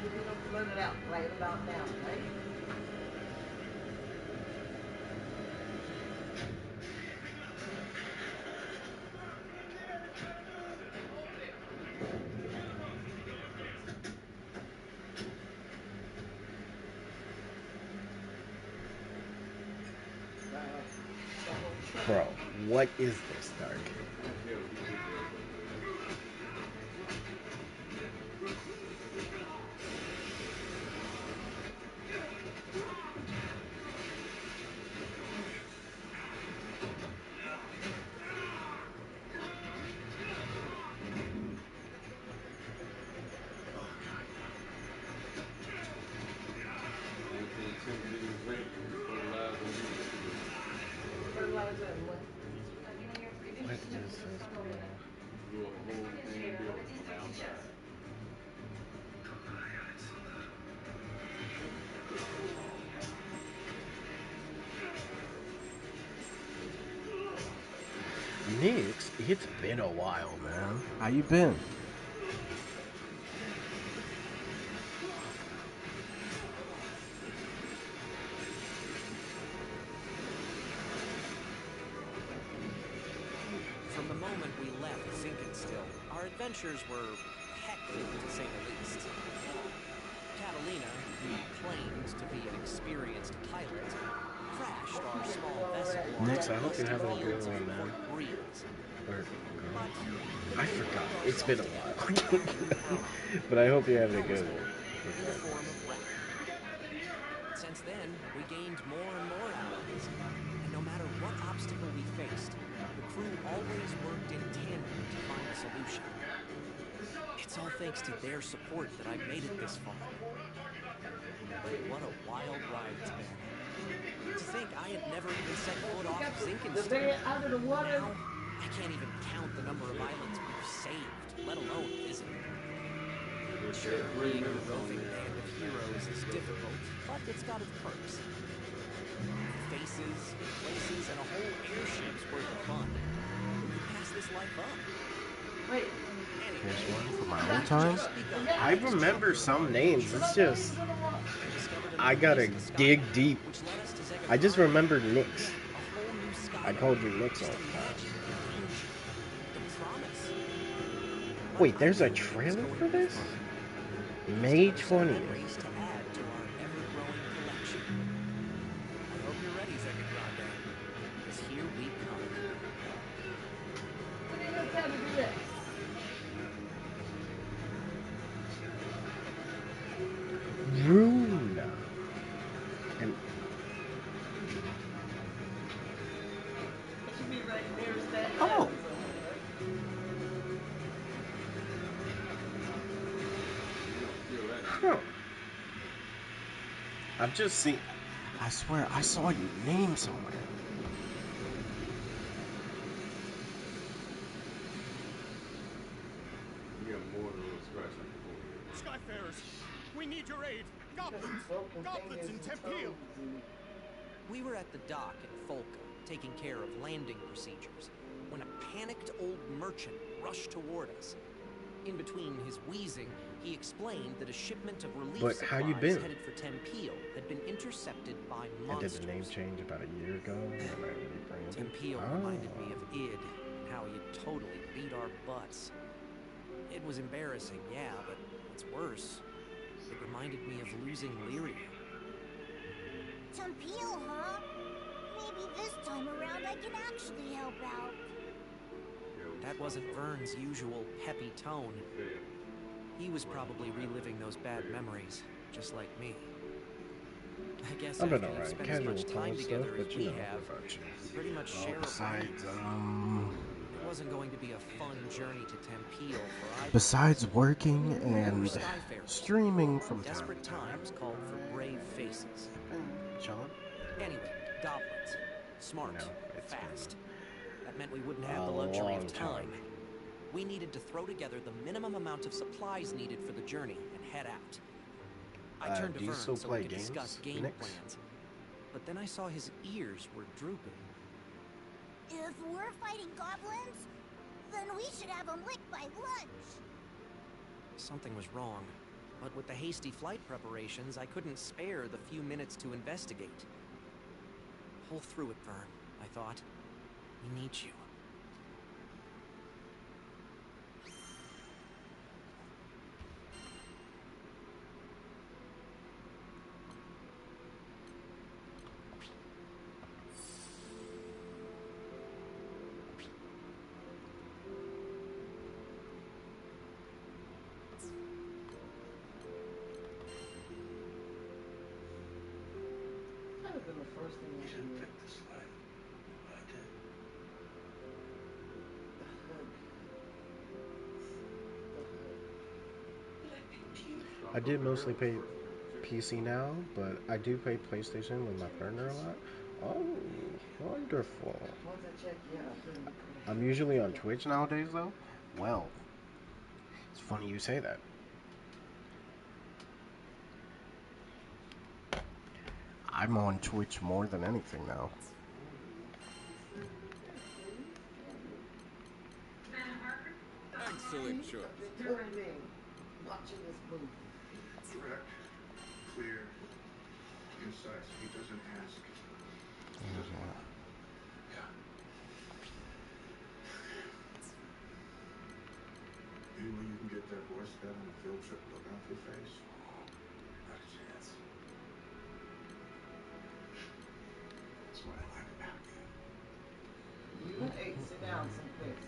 You need to blurt it out right about now, right? Bro, what is this, Dark? Fertilizer and what? What is this, bro? Do a whole damn building from the outside. Nix, it's been a while, man. How you been? From the moment we left Zinkenstill, our adventures were hectic, to say the least. Catalina, who claimed to be an experienced pilot, crashed our small vessel on Nix, I the hope you're misty having a good fields of one, man. Fort Breeze. Or girl. But I forgot. It's been a while. But I hope you're having a good one. in the form of rap. Since then, we gained more and more allies, and no matter what obstacle we faced, the crew always worked in tandem to find a solution. It's all thanks to their support that I've made it this far. But what a wild ride it's been. To think I had never even set foot off The Zinkenstein. bed out of the water. Now, I can't even count the number of islands we've saved, let alone visited. Sure, being a roving band of heroes is difficult, but it's got its perks. Faces, places, and a whole airship's worth of fun. Who could pass this life up? Wait. Here's one for my old times. I remember some names. It's just I gotta dig deep. I just remember Nix. I called you Nix all the time. Wait, there's a trailer for this? May 20th. Rune. And It should be right there. Stand oh. Huh. I've just seen. I swear I saw your name somewhere. You got more than a little scratch on your forehead. Skyfarers, we need your aid. Goblins! Goblins in Tempeal! We were at the dock in Folka, taking care of landing procedures, when a panicked old merchant rushed toward us. In between his wheezing, he explained that a shipment of relief But how you supplies been? headed for Tempeal had been intercepted by And monsters. did the name change about a year ago? Am I really brain Tempio reminded me of Id and how he had totally beat our butts. It was embarrassing, yeah, but what's worse, it reminded me of losing Lyria. Tempio, huh? Maybe this time around I can actually help out. That wasn't Vern's usual peppy tone. He was probably reliving those bad memories, just like me. I guess I've been after you've alright. spent as Casual much call time stuff, together as but you we know, have, what about you? we pretty much share Besides, a It wasn't going to be a fun journey to Tempio for either. besides working We were and Skyfarers. streaming from time Desperate to time. times called for brave faces. Chilling. Anyway, goblins. Smart, No, it's fast. That meant we wouldn't A have the luxury of long time. time. We needed to throw together the minimum amount of supplies needed for the journey and head out. I turned to do you Vern still so play we could games, discuss game Nix? plans. But then I saw his ears were drooping. If we're fighting goblins, then we should have them licked by lunch. Something was wrong. But with the hasty flight preparations, I couldn't spare the few minutes to investigate. Pull through it, Vern, I thought. We need you. That would have been the first thing I Didn't did. pick this life. I did. The hood. The hood. I did mostly play PC now, but I do play PlayStation with my partner a lot. Oh, wonderful. Once I checked, yeah, I couldn't. I'm usually on Twitch nowadays, though. Well, it's funny you say that. I'm on Twitch more than anything now. Excellent choice. Determining. Watching this movie. Direct, clear, concise. He doesn't ask. He doesn't want. Yeah. Any way you can get that Boy Scout on a field trip look off your face? Not a chance. That's what I like about you. Hey, sit down someplace.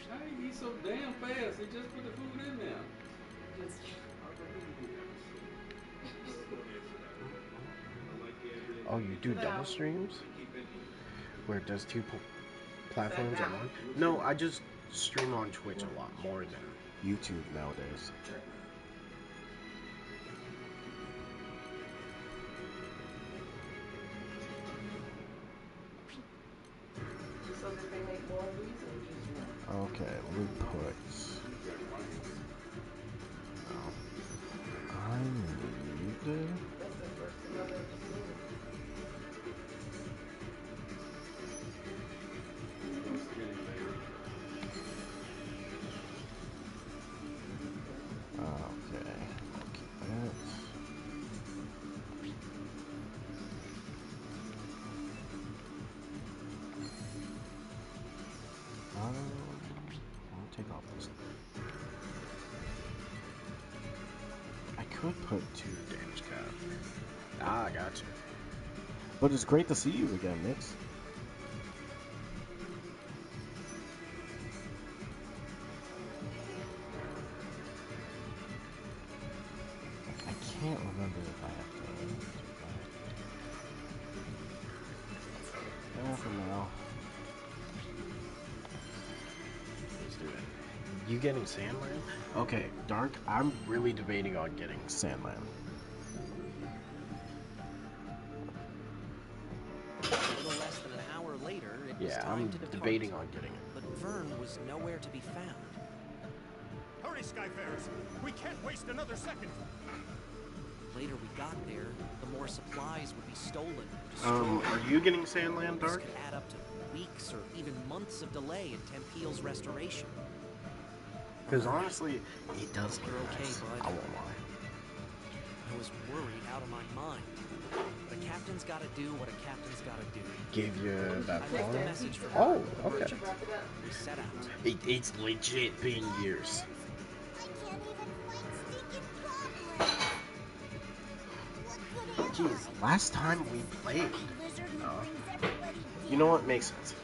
How you eat so damn fast? He just put the food in there. Just, I believe you. Oh, you do double streams? Where it does two platforms at once? No, I just stream on Twitch a lot more than YouTube nowadays. so that they make more of these or just one? Okay, we put. I need. That's the first thing I've ever seen. Okay, I'll keep that. I'll take off this. I could put 2 damage cap. Ah, I got you. But it's great to see you again, Nix. I can't remember if I have to do that. For now. Let's do it. You getting Sandland? Okay, Dark, I'm really debating on getting Sandland. A little less than an hour later, it was time I'm to depart. debating on getting it. But Vern was nowhere to be found. Hurry, Skyfarers! We can't waste another second! The later we got there, the more supplies would be stolen or destroyed. Are you getting Sandland, This Dark? could add up to weeks or even months of delay in Tempio's restoration. Because honestly, it does look You're okay, nice. bud. I won't lie. I was worried out of my mind. But The captain's gotta do what a captain's gotta do. Give you that I left a phone? message for Oh, her. okay. We set out. It's legit been years. I can't even fight stinking goblins. What good am Jeez, last time we played. I? Lizard who brings everybody You know what makes sense?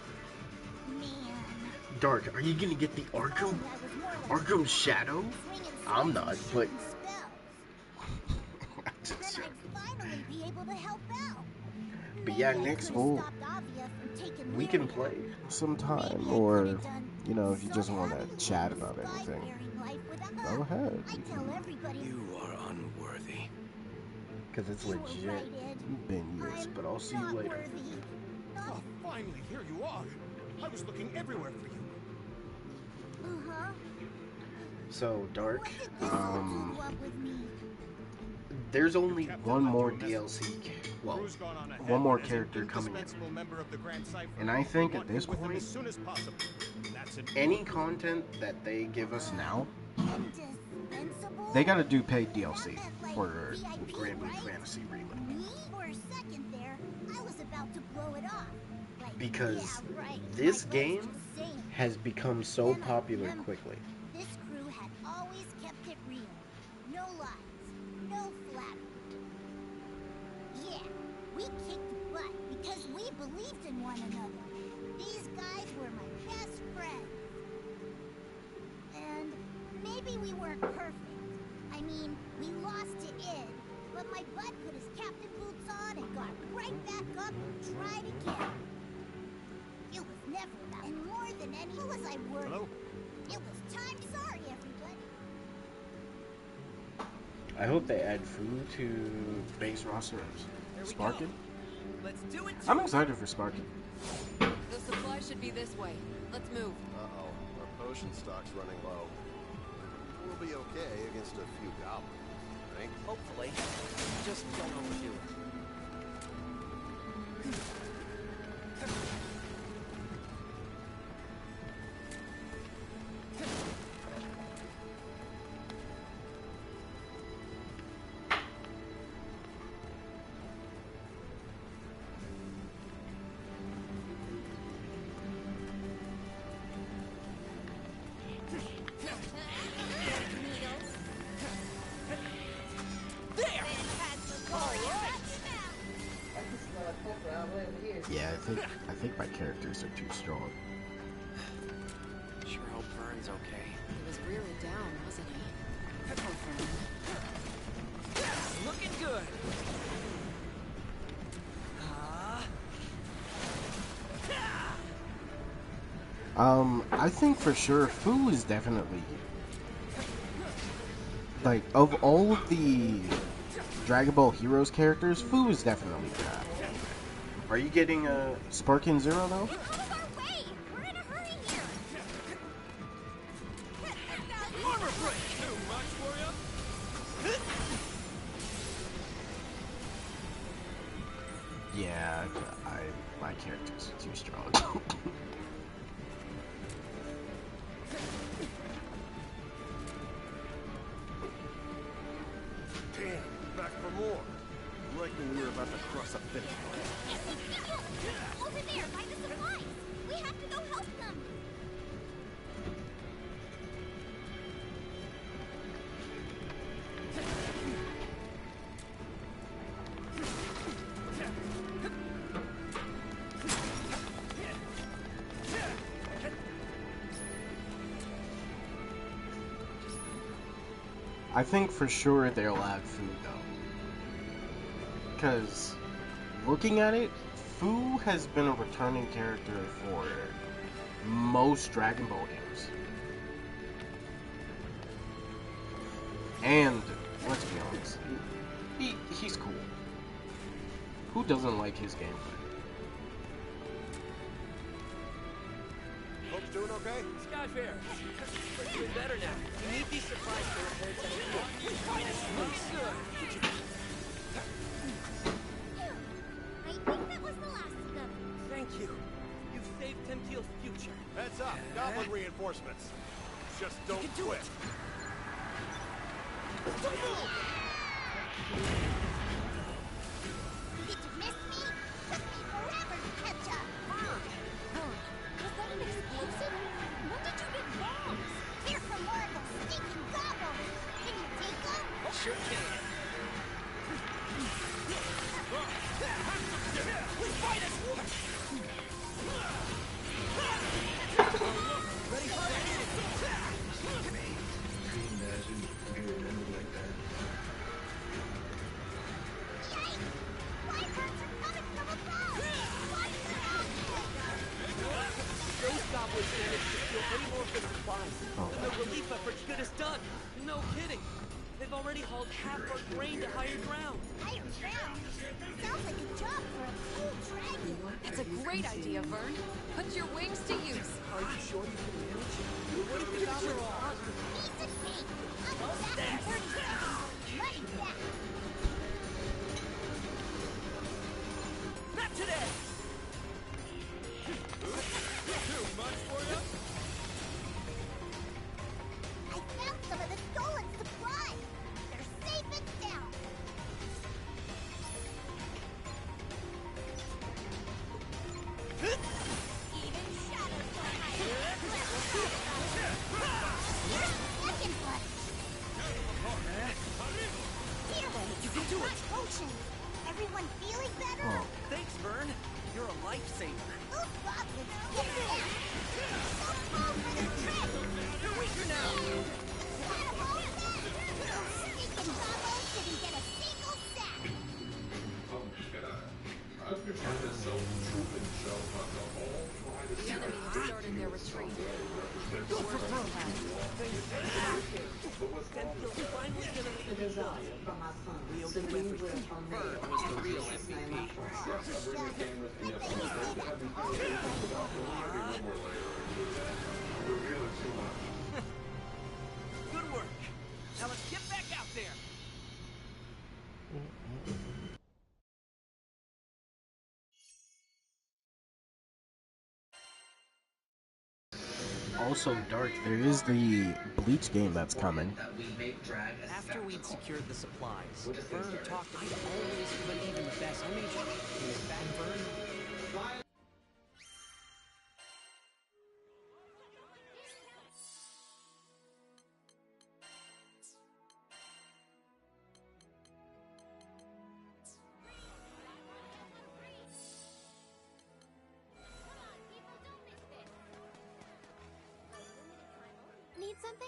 Man. Dark, are you gonna get the Arkham? Arkham Shadow? I'm not, but Then I'd finally be able to help out. but yeah, next we can play sometime, or you know, if you just want to chat about anything, go ahead. You are unworthy. Because it's legit been years, but I'll see you later. Oh, finally, here you are. I was looking everywhere for you. So, Dark, there's only one more DLC, well, one more character coming in. And I think at this point, any content that they give us now, they gotta do paid DLC for Granblue Fantasy Relink. For a second there, I was about to blow it off. Like, Because yeah, right. this game has become so popular quickly. This crew had always kept it real. No lies, no flattery. Yeah, we kicked butt because we believed in one another. These guys were my best friends. And maybe we weren't perfect. I mean, we lost to Id, but my butt put his captain boots on and got right back up and tried again. It was never about, and more than any, who was I worried? Hello? It was time. Sorry, everybody. I hope they add food to base roster of Sparkin. Let's do it. I'm excited for Sparkin. The supply should be this way. Let's move. Uh-oh, our potion stock's running low. We'll be okay against a few goblins, right? Hopefully. Just don't overdo it. Yeah, I think my characters are too strong. Sure hope Vern's okay. He was really down, wasn't he? Poor Vern. Looking good. I think for sure Fu is definitely, like, of all of the Dragon Ball Heroes characters, Fu is definitely bad. Are you getting a Sparkin Zero though? Yeah, my characters are too strong. Damn, back for more. Like when we were about to cross a finish line. Over there, by the supplies. We have to go help them. I think for sure they'll add food though. Because looking at it, Fu has been a returning character for most Dragon Ball games. And let's be honest, he's cool. Who doesn't like his gameplay? Folks doing okay? Sky Fair. We're doing better now. We need these supplies for repairs and looks good. I think that was the last of them. Thank you. You've saved Temteel's future. Heads up, goblin reinforcements. Just don't quit. We get to managed to steal any more of the supplies. And the relief effort's good as done. No kidding. They've already hauled half our grain to higher ground. Higher ground? Sounds like a job for a cool dragon. That's a great idea, Vern. Put your wings to use. Are you sure you can manage? What if the goblins want? Piece of cake. I'll be back in 30 seconds. Money back. Not today! Too much for you? I found some of the stolen supplies. They're safe and sound. Even shadows don't hide. Second one. Here, You can do it! potions. Everyone feeling better? Oh. Thanks, Vern. You're a lifesaver. Those goblins kick ass. So fall for the trick. You're weaker now. Got 'em all set. Those stinking goblins didn't get a single sack. The enemy has started their retreat. Go for broke. And you're finally gonna The desire from my son. We'll do Supreme will everything. from Vern man. was the real Jesus' name MVP. I pray. Good work. Now let's get back out there. Also, Dark, there is the Bleach game that's coming. After we'd secured the supplies, Vern talked I'd always believe in the best. I made sure he's back, Vern. Need something?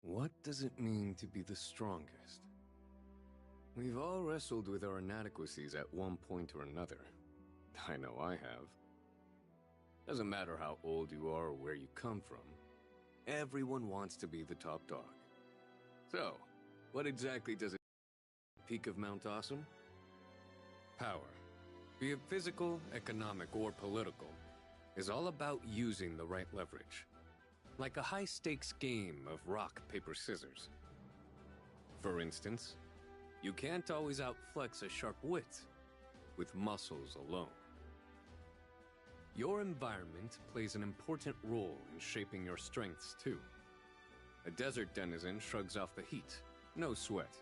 What does it mean to be the strongest? We've all wrestled with our inadequacies at one point or another. I know I have. Doesn't matter how old you are or where you come from. Everyone wants to be the top dog. So, what exactly does it mean at the peak of Mount Awesome? Power, be it physical, economic, or political, is all about using the right leverage. Like a high-stakes game of rock, paper, scissors. For instance, you can't always outflex a sharp wit with muscles alone. Your environment plays an important role in shaping your strengths, too. A desert denizen shrugs off the heat, no sweat.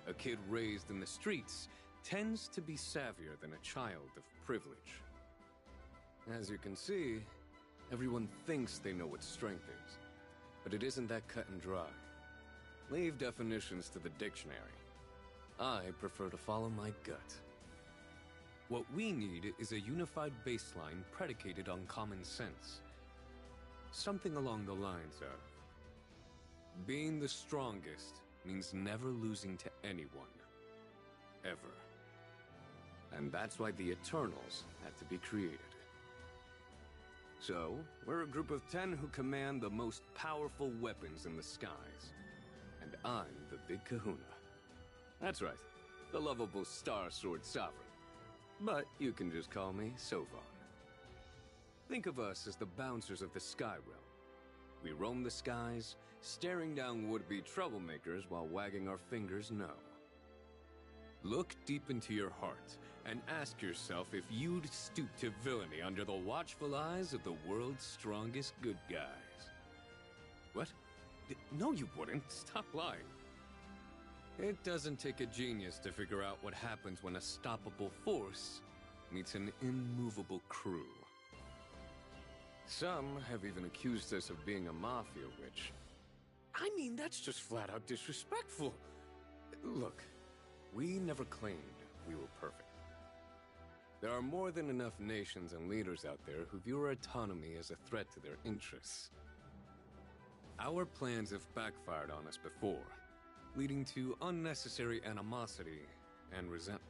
A kid raised in the streets tends to be savvier than a child of privilege. As you can see, everyone thinks they know what strength is, but it isn't that cut and dry. Leave definitions to the dictionary. I prefer to follow my gut. What we need is a unified baseline predicated on common sense. Something along the lines of, being the strongest means never losing to anyone. Ever. And that's why the Eternals had to be created. So, we're a group of 10 who command the most powerful weapons in the skies. And I'm the big kahuna. That's right, the lovable Star Sword Sovereign. But you can just call me Sovan. Think of us as the bouncers of the Sky Realm. We roam the skies, staring down would-be troublemakers while wagging our fingers no. Look deep into your heart and ask yourself if you'd stoop to villainy under the watchful eyes of the world's strongest good guys. What? No, you wouldn't. Stop lying. It doesn't take a genius to figure out what happens when a stoppable force meets an immovable crew. Some have even accused us of being a mafia witch. I mean, that's just flat out disrespectful. Look, we never claimed we were perfect. There are more than enough nations and leaders out there who view our autonomy as a threat to their interests. Our plans have backfired on us before, leading to unnecessary animosity and resentment.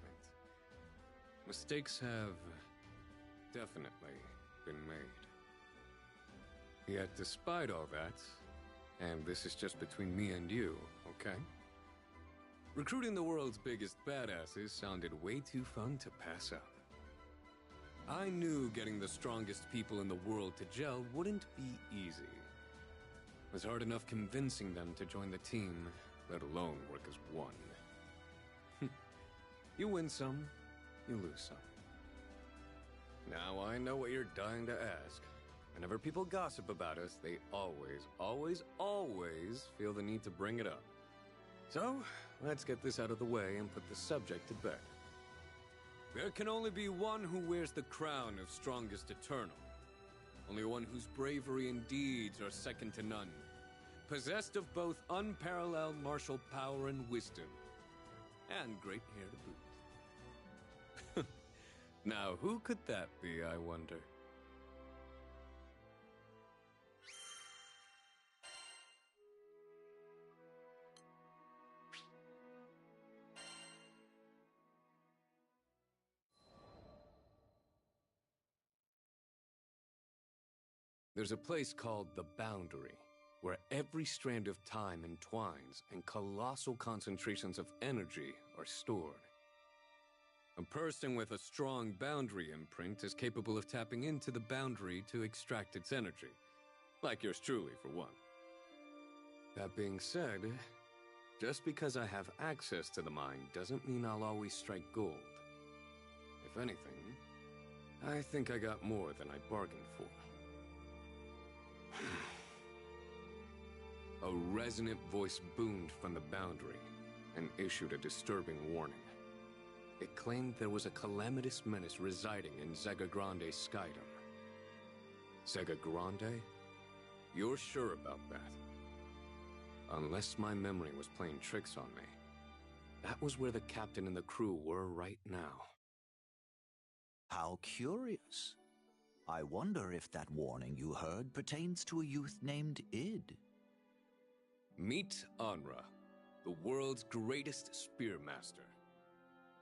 Mistakes have definitely been made. Yet despite all that, and this is just between me and you, okay? Recruiting the world's biggest badasses sounded way too fun to pass up. I knew getting the strongest people in the world to gel wouldn't be easy. It was hard enough convincing them to join the team, let alone work as one. You win some, you lose some. Now I know what you're dying to ask. Whenever people gossip about us, they always feel the need to bring it up. So, let's get this out of the way and put the subject to bed. There can only be one who wears the crown of strongest eternal. Only one whose bravery and deeds are second to none. Possessed of both unparalleled martial power and wisdom. And great hair to boot. Now, who could that be, I wonder? There's a place called the Boundary, where every strand of time entwines and colossal concentrations of energy are stored. A person with a strong boundary imprint is capable of tapping into the boundary to extract its energy, like yours truly, for one. That being said, just because I have access to the mine doesn't mean I'll always strike gold. If anything, I think I got more than I bargained for. A resonant voice boomed from the boundary and issued a disturbing warning. It claimed there was a calamitous menace residing in Zega Grande's skydom. Zega Grande? You're sure about that? Unless my memory was playing tricks on me. That was where the captain and the crew were right now. How curious. I wonder if that warning you heard pertains to a youth named Id. Meet Anra, the world's greatest spearmaster.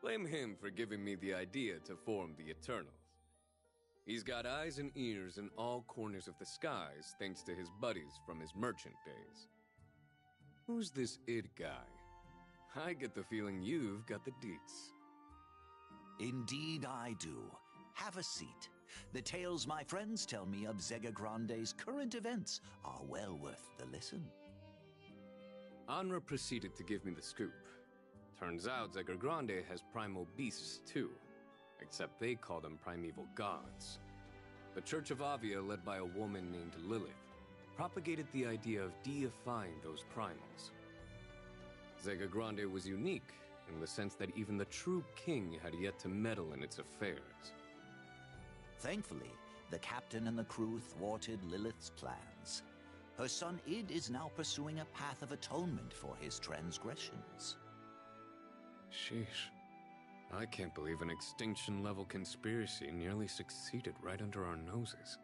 Blame him for giving me the idea to form the Eternals. He's got eyes and ears in all corners of the skies thanks to his buddies from his merchant days. Who's this Id guy? I get the feeling you've got the deets. Indeed I do. Have a seat. The tales my friends tell me of Zega Grande's current events are well worth the listen. Anra proceeded to give me the scoop. Turns out Zega Grande has primal beasts too, except they call them primeval gods. The Church of Avia, led by a woman named Lilith, propagated the idea of deifying those primals. Zega Grande was unique in the sense that even the true king had yet to meddle in its affairs. Thankfully, the captain and the crew thwarted Lilith's plans. Her son Id is now pursuing a path of atonement for his transgressions. Sheesh. I can't believe an extinction-level conspiracy nearly succeeded right under our noses.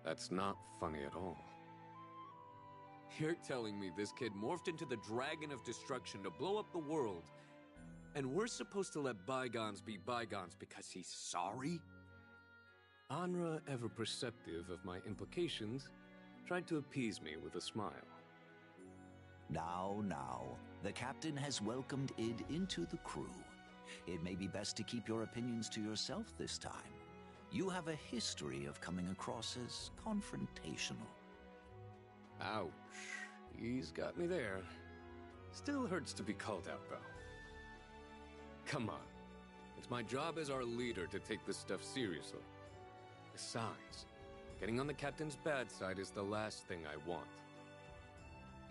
That's not funny at all. You're telling me this kid morphed into the Dragon of Destruction to blow up the world, and we're supposed to let bygones be bygones because he's sorry? Anra, ever perceptive of my implications, tried to appease me with a smile. Now, the captain has welcomed Id into the crew. It may be best to keep your opinions to yourself this time. You have a history of coming across as confrontational. Ouch. He's got me there. Still hurts to be called out, though. Come on. It's my job as our leader to take this stuff seriously. Besides, getting on the captain's bad side is the last thing I want.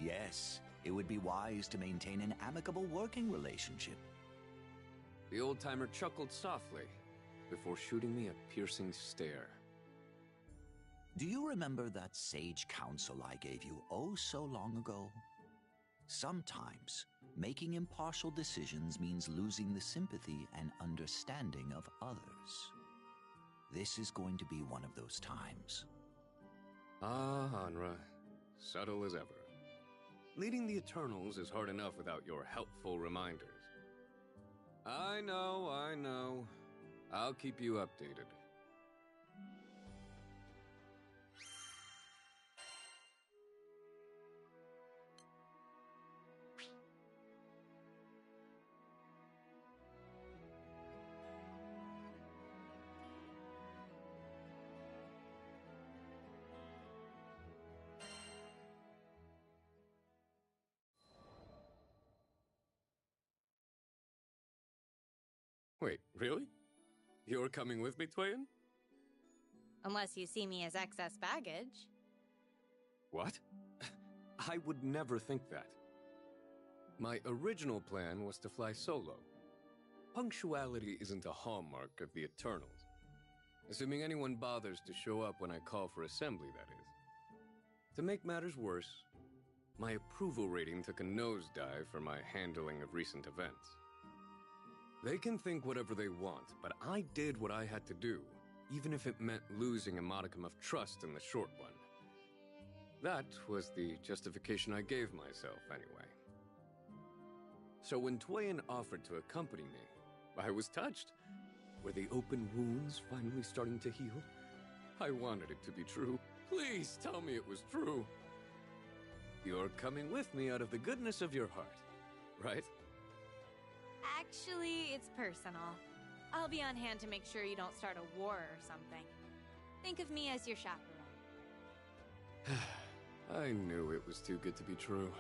Yes, it would be wise to maintain an amicable working relationship. The old-timer chuckled softly before shooting me a piercing stare. Do you remember that sage counsel I gave you oh so long ago? Sometimes, making impartial decisions means losing the sympathy and understanding of others. This is going to be one of those times. Ah, Anra. Subtle as ever. Leading the Eternals is hard enough without your helpful reminders. I know. I'll keep you updated. Wait, really? You're coming with me, Twain? Unless you see me as excess baggage. What? I would never think that. My original plan was to fly solo. Punctuality isn't a hallmark of the Eternals. Assuming anyone bothers to show up when I call for assembly, that is. To make matters worse, my approval rating took a nosedive for my handling of recent events. They can think whatever they want, but I did what I had to do, even if it meant losing a modicum of trust in the short run. That was the justification I gave myself, anyway. So when Twain offered to accompany me, I was touched. Were the open wounds finally starting to heal? I wanted it to be true. Please tell me it was true. You're coming with me out of the goodness of your heart, right? Actually, it's personal. I'll be on hand to make sure you don't start a war or something. Think of me as your chaperone. I knew it was too good to be true.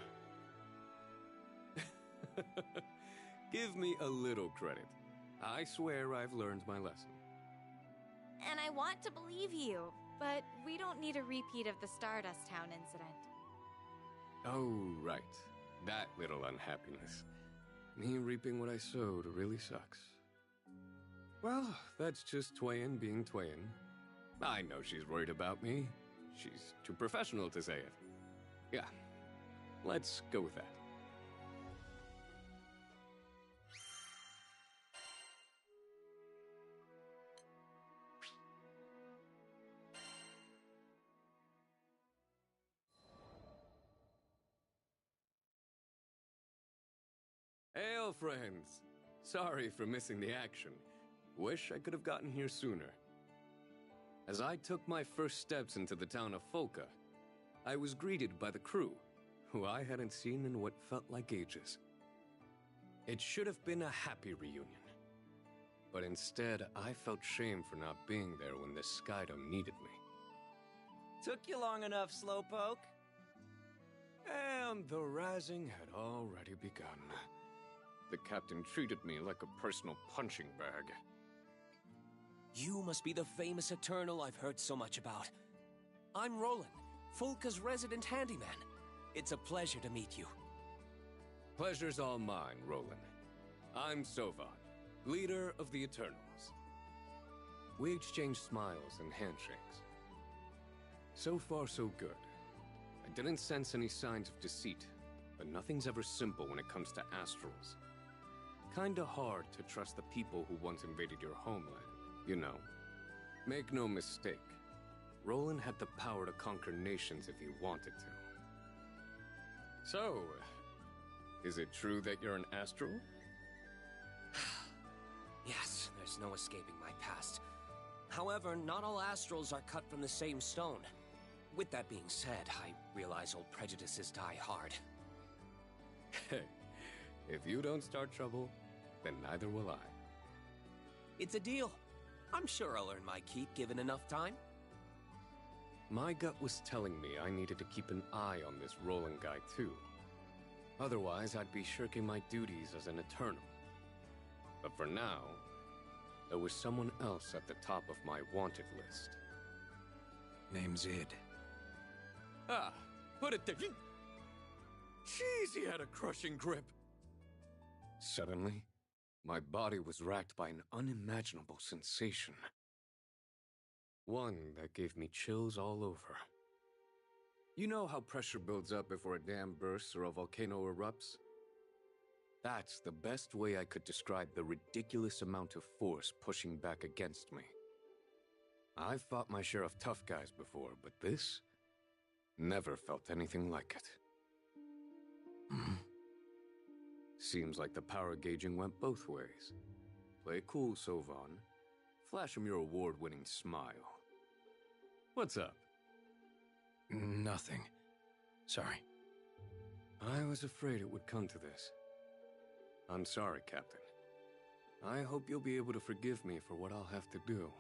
Give me a little credit. I swear I've learned my lesson. And I want to believe you, but we don't need a repeat of the Stardust Town incident. Oh, right. That little unhappiness. Me reaping what I sowed really sucks. Well, that's just Twain being Twain. I know she's worried about me. She's too professional to say it. Yeah, let's go with that. Hail, friends! Sorry for missing the action. Wish I could have gotten here sooner. As I took my first steps into the town of Folka, I was greeted by the crew, who I hadn't seen in what felt like ages. It should have been a happy reunion. But instead, I felt shame for not being there when the Skydom needed me. Took you long enough, Slowpoke. And the razzing had already begun. The captain treated me like a personal punching bag. You must be the famous Eternal I've heard so much about. I'm Roland, Folka's resident handyman. It's a pleasure to meet you. Pleasure's all mine, Roland. I'm Sovan, leader of the Eternals. We exchange smiles and handshakes. So far, so good. I didn't sense any signs of deceit, but nothing's ever simple when it comes to astrals. Kinda hard to trust the people who once invaded your homeland, you know. Make no mistake, Roland had the power to conquer nations if he wanted to. So, is it true that you're an astral? Yes, there's no escaping my past. However, not all astrals are cut from the same stone. With that being said, I realize old prejudices die hard. Hey, if you don't start trouble, then neither will I. It's a deal. I'm sure I'll earn my keep given enough time. My gut was telling me I needed to keep an eye on this Roland guy too. Otherwise, I'd be shirking my duties as an Eternal. But for now, there was someone else at the top of my wanted list. Name's Id. Ah, put it there. Jeez, he had a crushing grip. Suddenly, my body was racked by an unimaginable sensation. One that gave me chills all over. You know how pressure builds up before a dam bursts or a volcano erupts? That's the best way I could describe the ridiculous amount of force pushing back against me. I've fought my share of tough guys before, but this never felt anything like it. Seems like the power gauging went both ways. Play cool, Sovan. Flash him your award-winning smile. What's up? Nothing. Sorry. I was afraid it would come to this. I'm sorry, Captain. I hope you'll be able to forgive me for what I'll have to do.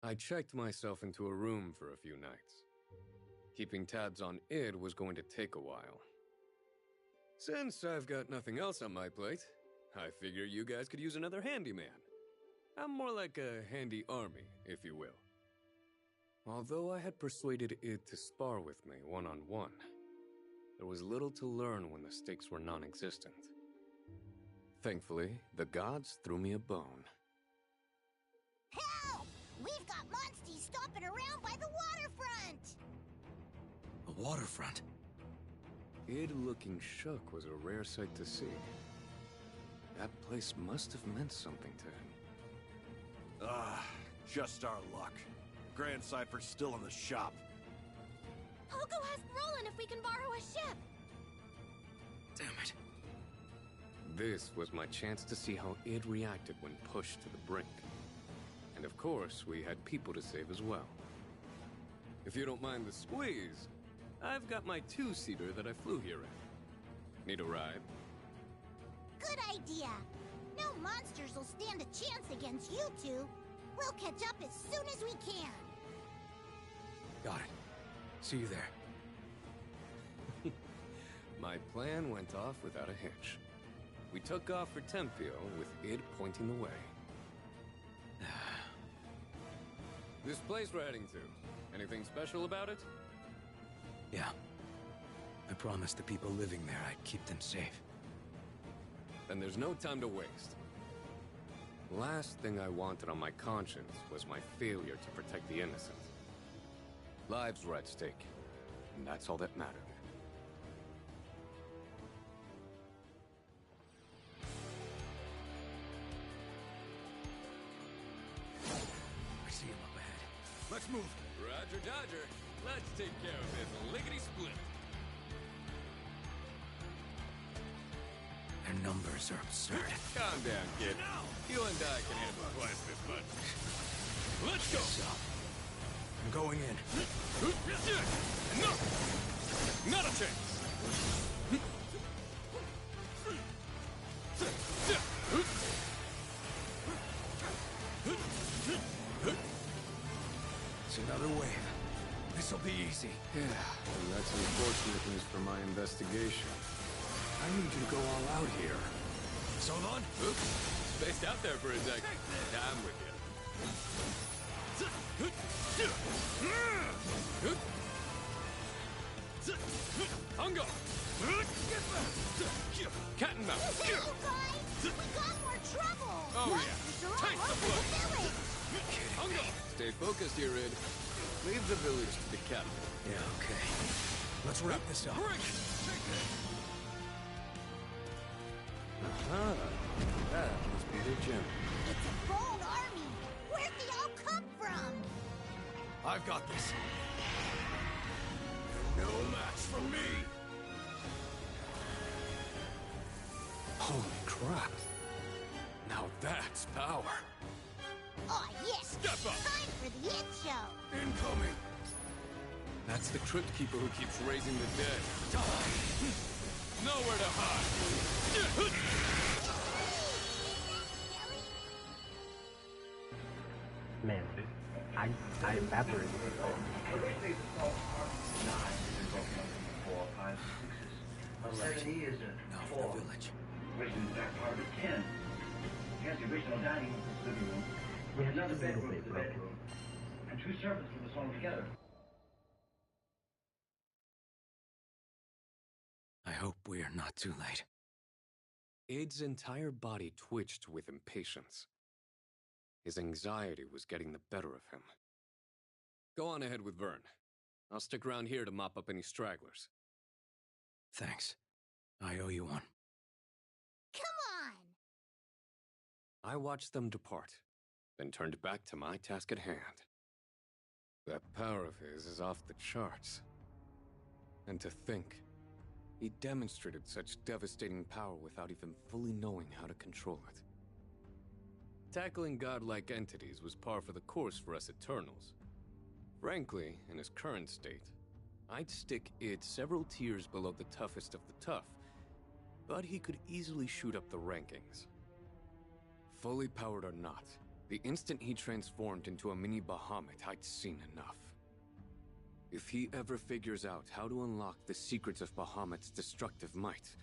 I checked myself into a room for a few nights. Keeping tabs on Id was going to take a while. Since I've got nothing else on my plate, I figure you guys could use another handyman. I'm more like a handy army, if you will. Although I had persuaded Id to spar with me one-on-one, there was little to learn when the stakes were non-existent. Thankfully, the gods threw me a bone. Help! We've got monsties stomping around by the waterfront! The waterfront? Id looking shook was a rare sight to see. That place must have meant something to him. Just our luck. Grand Cypher's still in the shop. I'll go ask Roland if we can borrow a ship. Damn it. This was my chance to see how Id reacted when pushed to the brink. And of course, we had people to save as well. If you don't mind the squeeze, I've got my two-seater that I flew here in. Need a ride? Good idea. No monsters will stand a chance against you two. We'll catch up as soon as we can. Got it. See you there. My plan went off without a hitch. We took off for Tempio with Id pointing the way. This place we're heading to, anything special about it? Yeah. I promised the people living there I'd keep them safe. Then there's no time to waste. Last thing I wanted on my conscience was my failure to protect the innocent. Lives were at stake, and that's all that mattered. I see him up ahead. Let's move. Roger, Dodger. Let's take care of this lickety-split. Their numbers are absurd. Calm down, kid. You and I can handle twice this much. Let's go! So, I'm going in. No! Not a chance! It's another wave. This'll be easy. Yeah, and that's unfortunate news for my investigation. I need you to go all out here. So on? Oops. Spaced out there for a second. I'm with you. Hunger! Cat and mouse! You guys! We got more trouble! Oh, yeah. Monsters are all Taste the over blood. the village! Hunger! Stay focused here, Id. Leave the village to the captain. Yeah, okay. Let's wrap this up. Aha. That must be the gem. It's a bold army! Where'd they all come from? I've got this. No match for me. Holy crap. Now that's power. Oh, yes! Step up! Time for the It Show! Incoming. That's the Crypt Keeper who keeps raising the dead. Nowhere to hide! Man, I evaporated. Seventy is a Now for 4. the village. Original back part of it 10. Here's the original dining room, living room. We have another bedroom to the bedroom, and 2 servants with us all together. I hope we are not too late. Id's entire body twitched with impatience. His anxiety was getting the better of him. Go on ahead with Vern. I'll stick around here to mop up any stragglers. Thanks. I owe you one. Come on! I watched them depart, then turned back to my task at hand. That power of his is off the charts. And to think, he demonstrated such devastating power without even fully knowing how to control it. Tackling godlike entities was par for the course for us Eternals. Frankly, in his current state, I'd stick Id several tiers below the toughest of the tough, but he could easily shoot up the rankings. Fully powered or not, the instant he transformed into a mini Bahamut, I'd seen enough. If he ever figures out how to unlock the secrets of Bahamut's destructive might,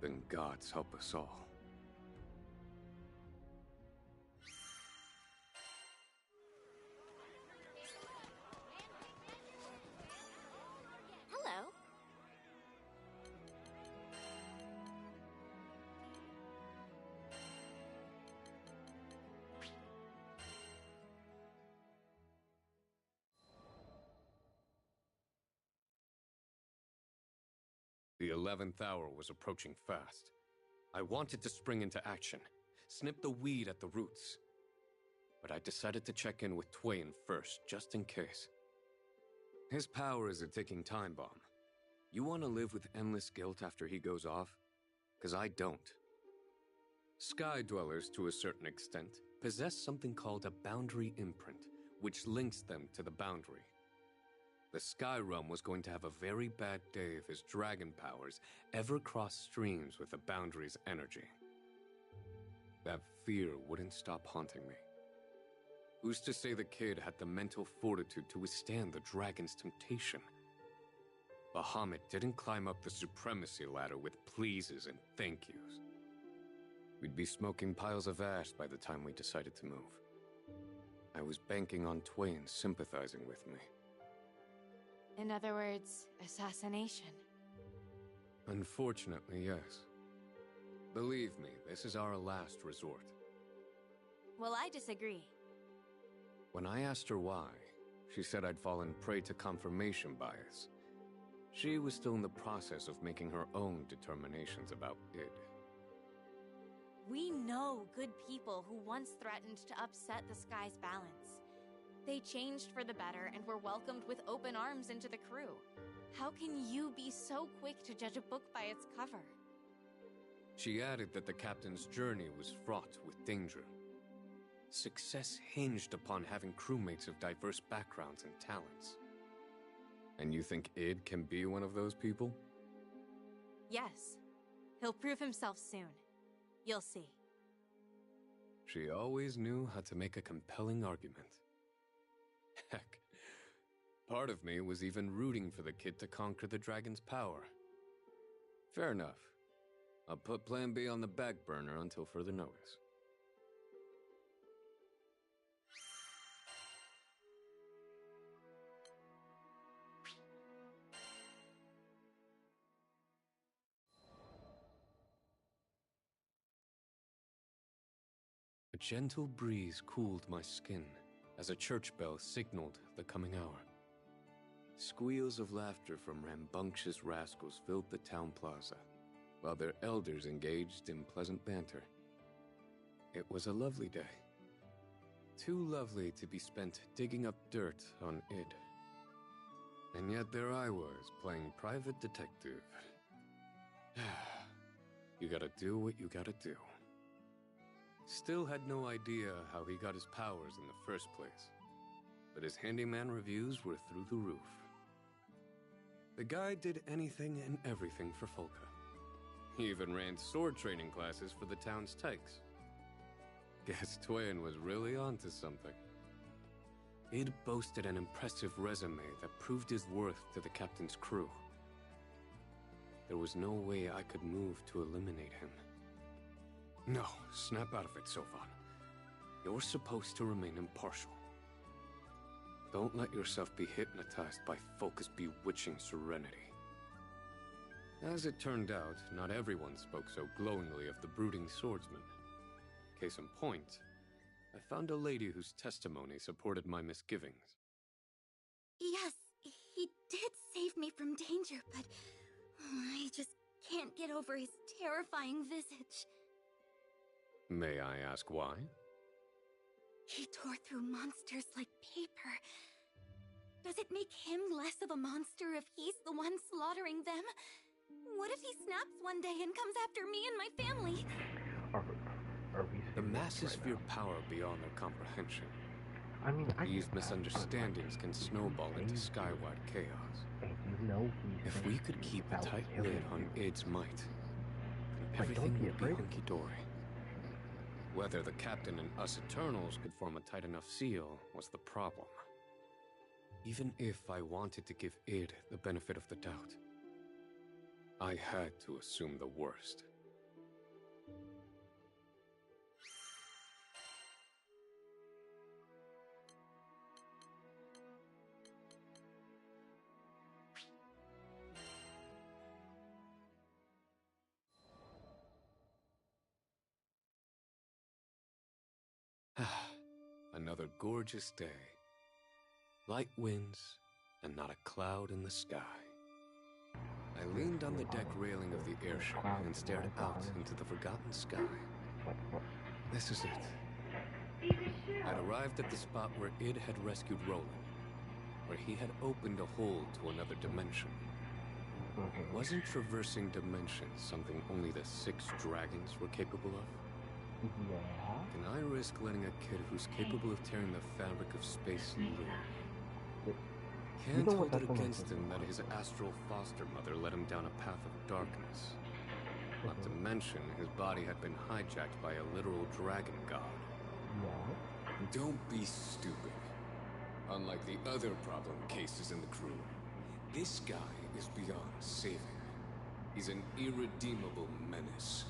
then gods help us all. Hello. The 11th hour was approaching fast. I wanted to spring into action, snip the weed at the roots. But I decided to check in with Twain first, just in case. His power is a ticking time bomb. You want to live with endless guilt after he goes off? 'Cause I don't. Sky Dwellers, to a certain extent, possess something called a boundary imprint, which links them to the boundary. The Sky Realm was going to have a very bad day if his dragon powers ever crossed streams with the boundary's energy. That fear wouldn't stop haunting me. Who's to say the kid had the mental fortitude to withstand the dragon's temptation? Bahamut didn't climb up the supremacy ladder with pleases and thank yous. We'd be smoking piles of ash by the time we decided to move. I was banking on Twain sympathizing with me. In other words, assassination. Unfortunately, yes. Believe me, this is our last resort. Well, I disagree. When I asked her why, she said I'd fallen prey to confirmation bias. She was still in the process of making her own determinations about Id. We know good people who once threatened to upset the sky's balance. They changed for the better and were welcomed with open arms into the crew. How can you be so quick to judge a book by its cover? She added that the captain's journey was fraught with danger. Success hinged upon having crewmates of diverse backgrounds and talents. And you think Id can be one of those people? Yes. He'll prove himself soon. You'll see. She always knew how to make a compelling argument. Heck, part of me was even rooting for the kid to conquer the dragon's power. Fair enough. I'll put Plan B on the back burner until further notice. A gentle breeze cooled my skin as a church bell signaled the coming hour. Squeals of laughter from rambunctious rascals filled the town plaza, while their elders engaged in pleasant banter. It was a lovely day. Too lovely to be spent digging up dirt on Id. And yet there I was, playing private detective. You gotta do what you gotta do. Still had no idea how he got his powers in the first place, but his handyman reviews were through the roof. The guy did anything and everything for Folka. He even ran sword training classes for the town's tykes. Guess Twain was really onto something. Id boasted an impressive resume that proved his worth to the captain's crew. There was no way I could move to eliminate him. No, snap out of it, Sylvan. You're supposed to remain impartial. Don't let yourself be hypnotized by Folka's bewitching serenity. As it turned out, not everyone spoke so glowingly of the brooding swordsman. Case in point, I found a lady whose testimony supported my misgivings. Yes, he did save me from danger, but I just can't get over his terrifying visage. May I ask why? He tore through monsters like paper. Does it make him less of a monster if he's the one slaughtering them? What if he snaps one day and comes after me and my family? The masses fear power beyond their comprehension. I mean, these misunderstandings can snowball into skywide chaos. And you know if we could keep a tight lid on Id's might, then everything would be hunky-dory. Whether the captain and us Eternals could form a tight enough seal was the problem. Even if I wanted to give Id the benefit of the doubt, I had to assume the worst. Another gorgeous day. Light winds, and not a cloud in the sky. I leaned on the deck railing of the airship and stared out into the forgotten sky. This is it. I'd arrived at the spot where Id had rescued Roland, where he had opened a hole to another dimension. Wasn't traversing dimensions something only the 6 dragons were capable of? Can I risk letting a kid who's capable of tearing the fabric of space live? Can't hold it against him that his astral foster mother led him down a path of darkness. Not to mention, his body had been hijacked by a literal dragon god. Don't be stupid. Unlike the other problem cases in the crew, this guy is beyond saving. He's an irredeemable menace.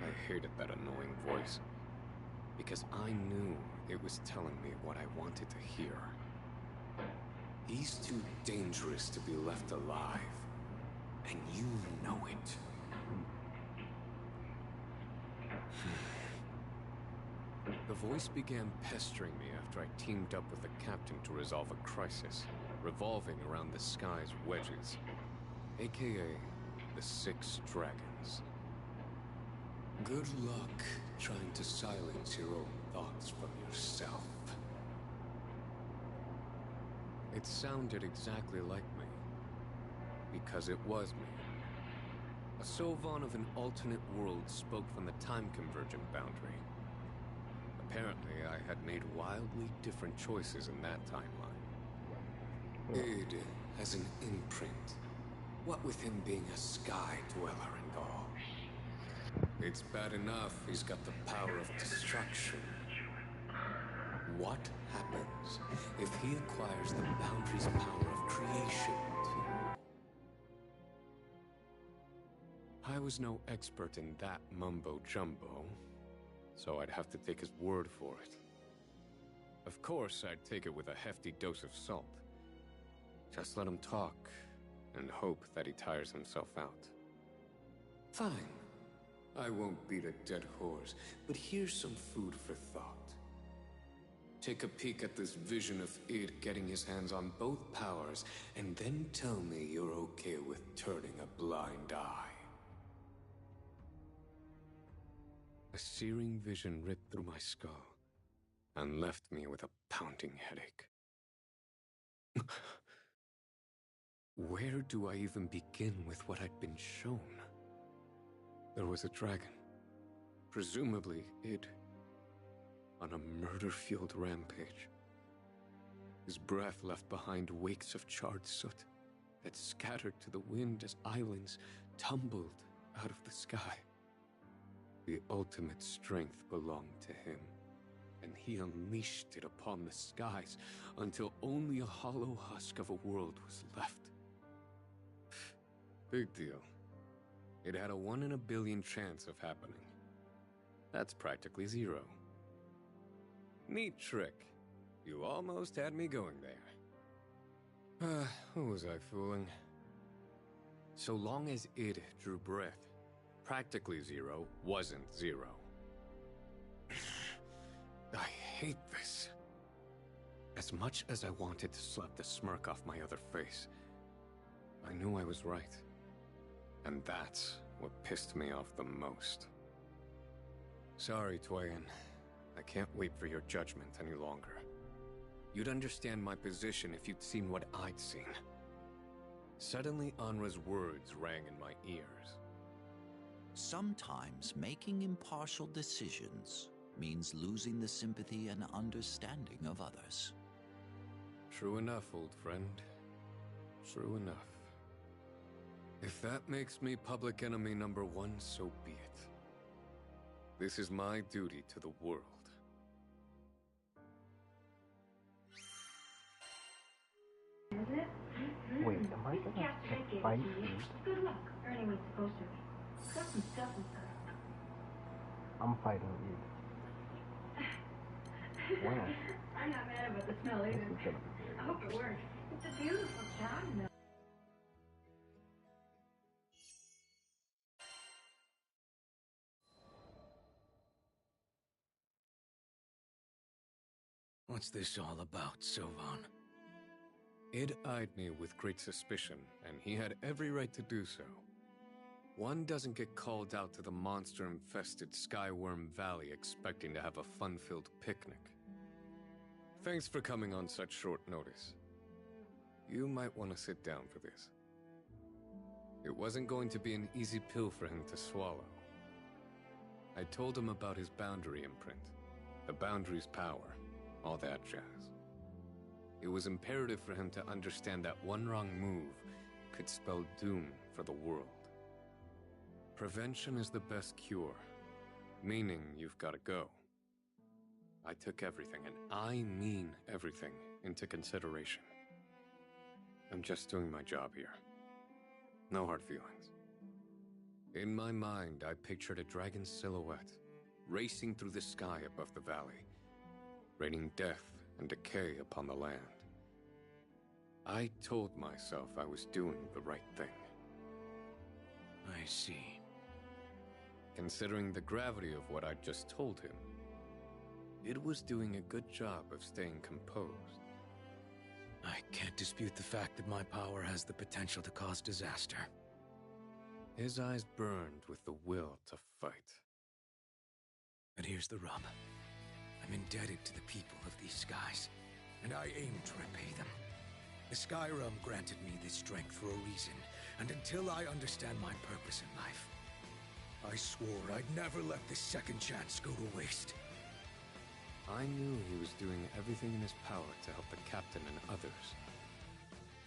I hated that annoying voice, because I knew it was telling me what I wanted to hear. He's too dangerous to be left alive, and you know it. The voice began pestering me after I teamed up with the captain to resolve a crisis revolving around the sky's wedges, aka the 6 dragons. Good luck trying to silence your own thoughts from yourself. It sounded exactly like me, because it was me. A Sylvan of an alternate world spoke from the time-convergent boundary. Apparently, I had made wildly different choices in that timeline. Id has an imprint. What with him being a sky dweller and all. It's bad enough he's got the power of destruction. What happens if he acquires the boundary's power of creation, too? I was no expert in that mumbo-jumbo, so I'd have to take his word for it. Of course, I'd take it with a hefty dose of salt. Just let him talk, and hope that he tires himself out. Fine. I won't beat a dead horse, but here's some food for thought. Take a peek at this vision of Id getting his hands on both powers, and then tell me you're okay with turning a blind eye. A searing vision ripped through my skull, and left me with a pounding headache. Where do I even begin with what I'd been shown? There was a dragon, presumably Id, on a murder-fueled rampage. His breath left behind wakes of charred soot that scattered to the wind as islands tumbled out of the sky. The ultimate strength belonged to him, and he unleashed it upon the skies until only a hollow husk of a world was left. Big deal. It had a 1 in a billion chance of happening. That's practically 0. Neat trick. You almost had me going there. Who was I fooling? So long as Id drew breath, practically 0 wasn't 0. I hate this. As much as I wanted to slap the smirk off my other face, I knew I was right. And that's what pissed me off the most. Sorry, Twain. I can't wait for your judgment any longer. You'd understand my position if you'd seen what I'd seen. Suddenly, Anra's words rang in my ears. Sometimes making impartial decisions means losing the sympathy and understanding of others. True enough, old friend. True enough. If that makes me public enemy number 1, so be it. This is my duty to the world. Wait, am I gonna fight you? Good luck earning what's supposed to be. Got some stuff inside. I'm fighting you. Wow. I'm not mad about the smell either. This is gonna be very I hope it works. It's a beautiful job, though. What's this all about, Sylvan? Id eyed me with great suspicion, and he had every right to do so. One doesn't get called out to the monster-infested Skyworm Valley expecting to have a fun-filled picnic. Thanks for coming on such short notice. You might want to sit down for this. It wasn't going to be an easy pill for him to swallow. I told him about his boundary imprint, the boundary's power, all that jazz. It was imperative for him to understand that one wrong move could spell doom for the world. Prevention is the best cure, meaning you've got to go. I took everything, and I mean everything, into consideration. I'm just doing my job here. No hard feelings. In my mind, I pictured a dragon's silhouette, racing through the sky above the valley, raining death and decay upon the land. I told myself I was doing the right thing. I see. Considering the gravity of what I'd just told him, it was doing a good job of staying composed. I can't dispute the fact that my power has the potential to cause disaster. His eyes burned with the will to fight. But here's the rub. I'm indebted to the people of these skies, and I aim to repay them. The Sky Realm granted me this strength for a reason, And until I understand my purpose in life, I swore I'd never let this second chance go to waste. I knew he was doing everything in his power to help the captain and others.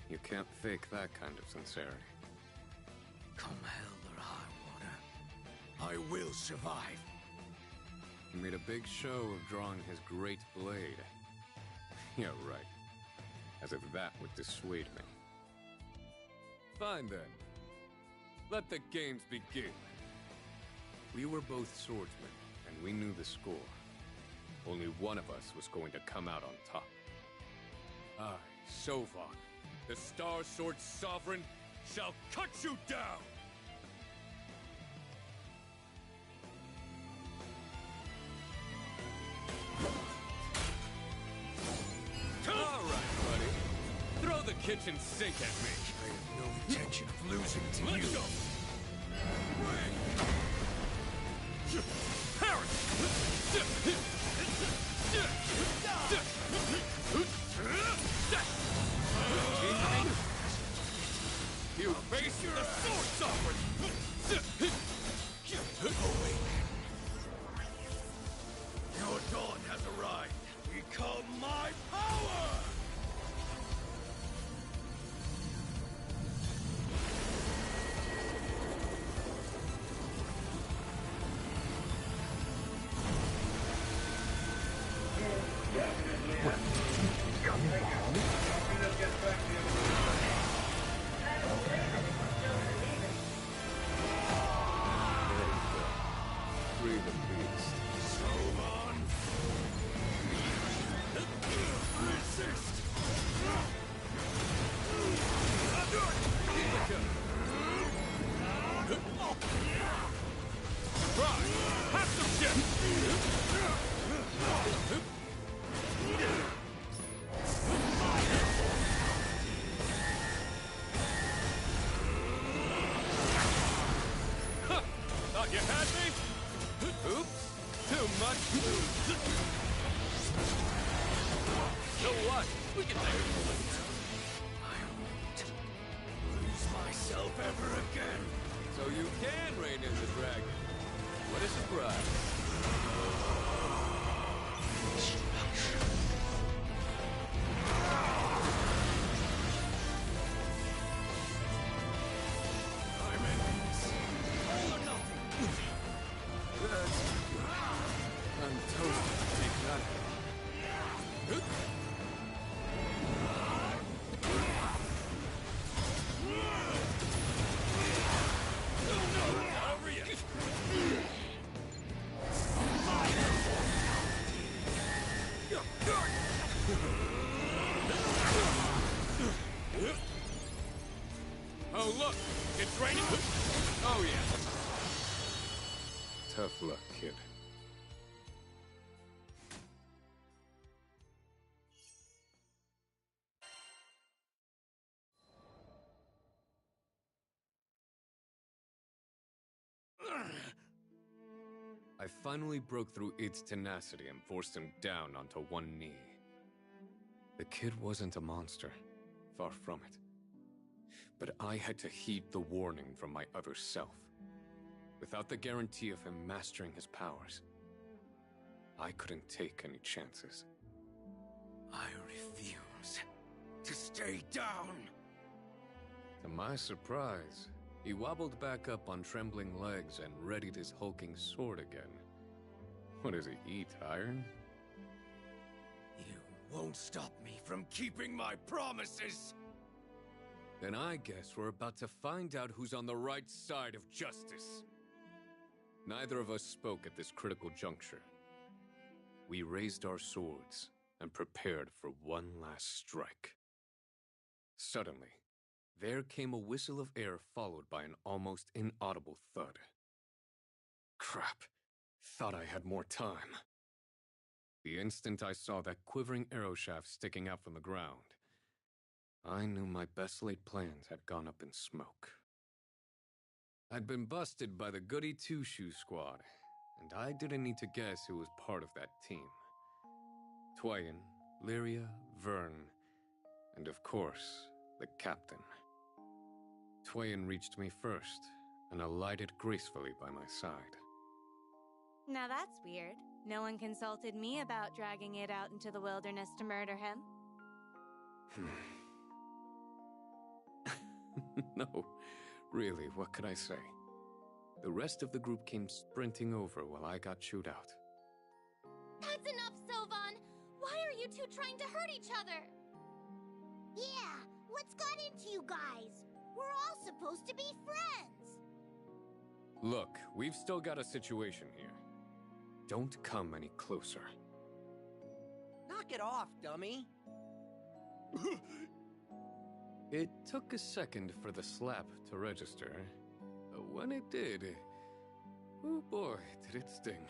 You can't fake that kind of sincerity. Come hell or high water, I will survive. He made a big show of drawing his great blade. Yeah, right. As if that would dissuade me. Fine then. Let the games begin. We were both swordsmen, and we knew the score. Only one of us was going to come out on top. I, Sovok, the Star Sword Sovereign, shall cut you down! All right, buddy. Throw the kitchen sink at me. I have no intention of losing to you. Let's go! You face the Sword Sovereign! Your dawn has arrived. Become my power! Free the beast. So on! Resist! Right! Have some shit! Thought you had me? Oops! Too much! So what? We can take it. I won't lose myself ever again. So you can rein in the dragon. What a surprise. I'm in this. All or nothing. Good. I'm toasted. Take that. Oh, look! It's raining! Oh, yeah. Tough luck, kid. I finally broke through its tenacity and forced him down onto one knee. The kid wasn't a monster, far from it. But I had to heed the warning from my other self. Without the guarantee of him mastering his powers, I couldn't take any chances. I refuse to stay down. To my surprise, he wobbled back up on trembling legs and readied his hulking sword again. What does he eat, iron? You won't stop me from keeping my promises. Then I guess we're about to find out who's on the right side of justice. Neither of us spoke at this critical juncture. We raised our swords and prepared for one last strike. Suddenly, there came a whistle of air followed by an almost inaudible thud. Crap. Thought I had more time. The instant I saw that quivering arrow shaft sticking out from the ground, I knew my best laid plans had gone up in smoke. I'd been busted by the Goody Two-Shoe Squad, and I didn't need to guess who was part of that team. Twain, Lyria, Vern, and of course, the captain. Twain reached me first and alighted gracefully by my side. Now that's weird. No one consulted me about dragging it out into the wilderness to murder him. No, really, what could I say? The rest of the group came sprinting over while I got chewed out. That's enough, Sylvan! Why are you two trying to hurt each other? Yeah, what's got into you guys? We're all supposed to be friends! Look, we've still got a situation here. Don't come any closer. Knock it off, dummy. It took a second for the slap to register, but when it did, oh boy, did it sting.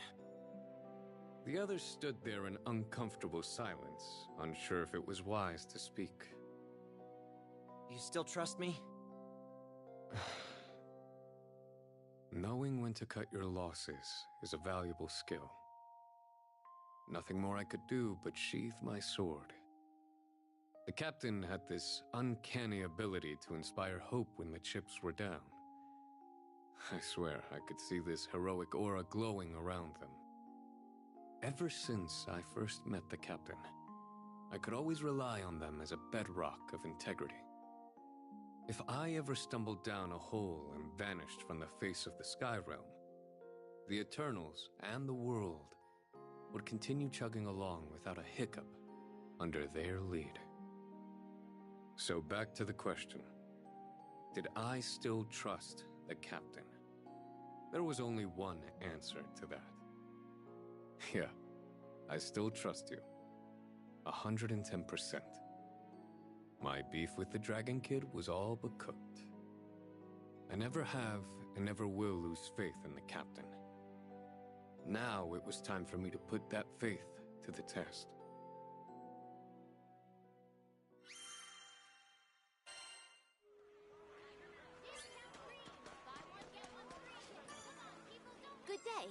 The others stood there in uncomfortable silence, unsure if it was wise to speak. You still trust me? Knowing when to cut your losses is a valuable skill. Nothing more I could do but sheath my sword. The captain had this uncanny ability to inspire hope when the chips were down. I swear I could see this heroic aura glowing around them. Ever since I first met the captain, I could always rely on them as a bedrock of integrity. If I ever stumbled down a hole and vanished from the face of the Sky Realm, the Eternals and the world would continue chugging along without a hiccup under their lead. So back to the question. Did I still trust the captain? There was only one answer to that. Yeah, I still trust you. 110%. My beef with the Dragon Kid was all but cooked. I never have and never will lose faith in the captain. Now it was time for me to put that faith to the test. Good day.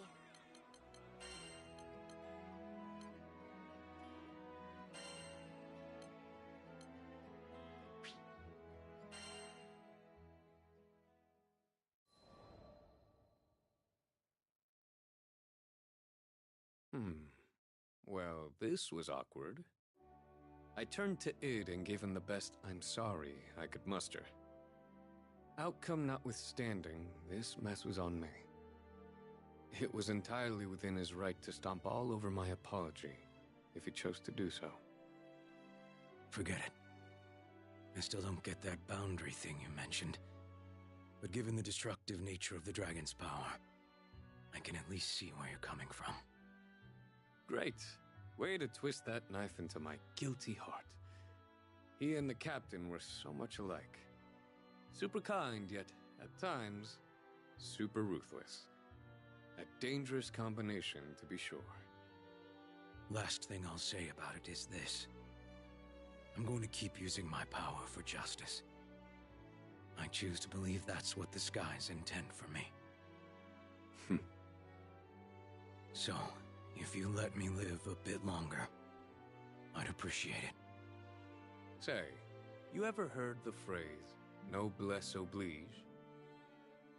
Well, this was awkward. I turned to Id and gave him the best I'm sorry I could muster. Outcome notwithstanding, this mess was on me. It was entirely within his right to stomp all over my apology, if he chose to do so. Forget it. I still don't get that boundary thing you mentioned. But given the destructive nature of the dragon's power, I can at least see where you're coming from. Great. Way to twist that knife into my guilty heart. He and the captain were so much alike. Super kind, yet, at times, super ruthless. A dangerous combination, to be sure. Last thing I'll say about it is this. I'm going to keep using my power for justice. I choose to believe that's what the skies intend for me. So, if you let me live a bit longer, I'd appreciate it. Say, you ever heard the phrase, noblesse oblige?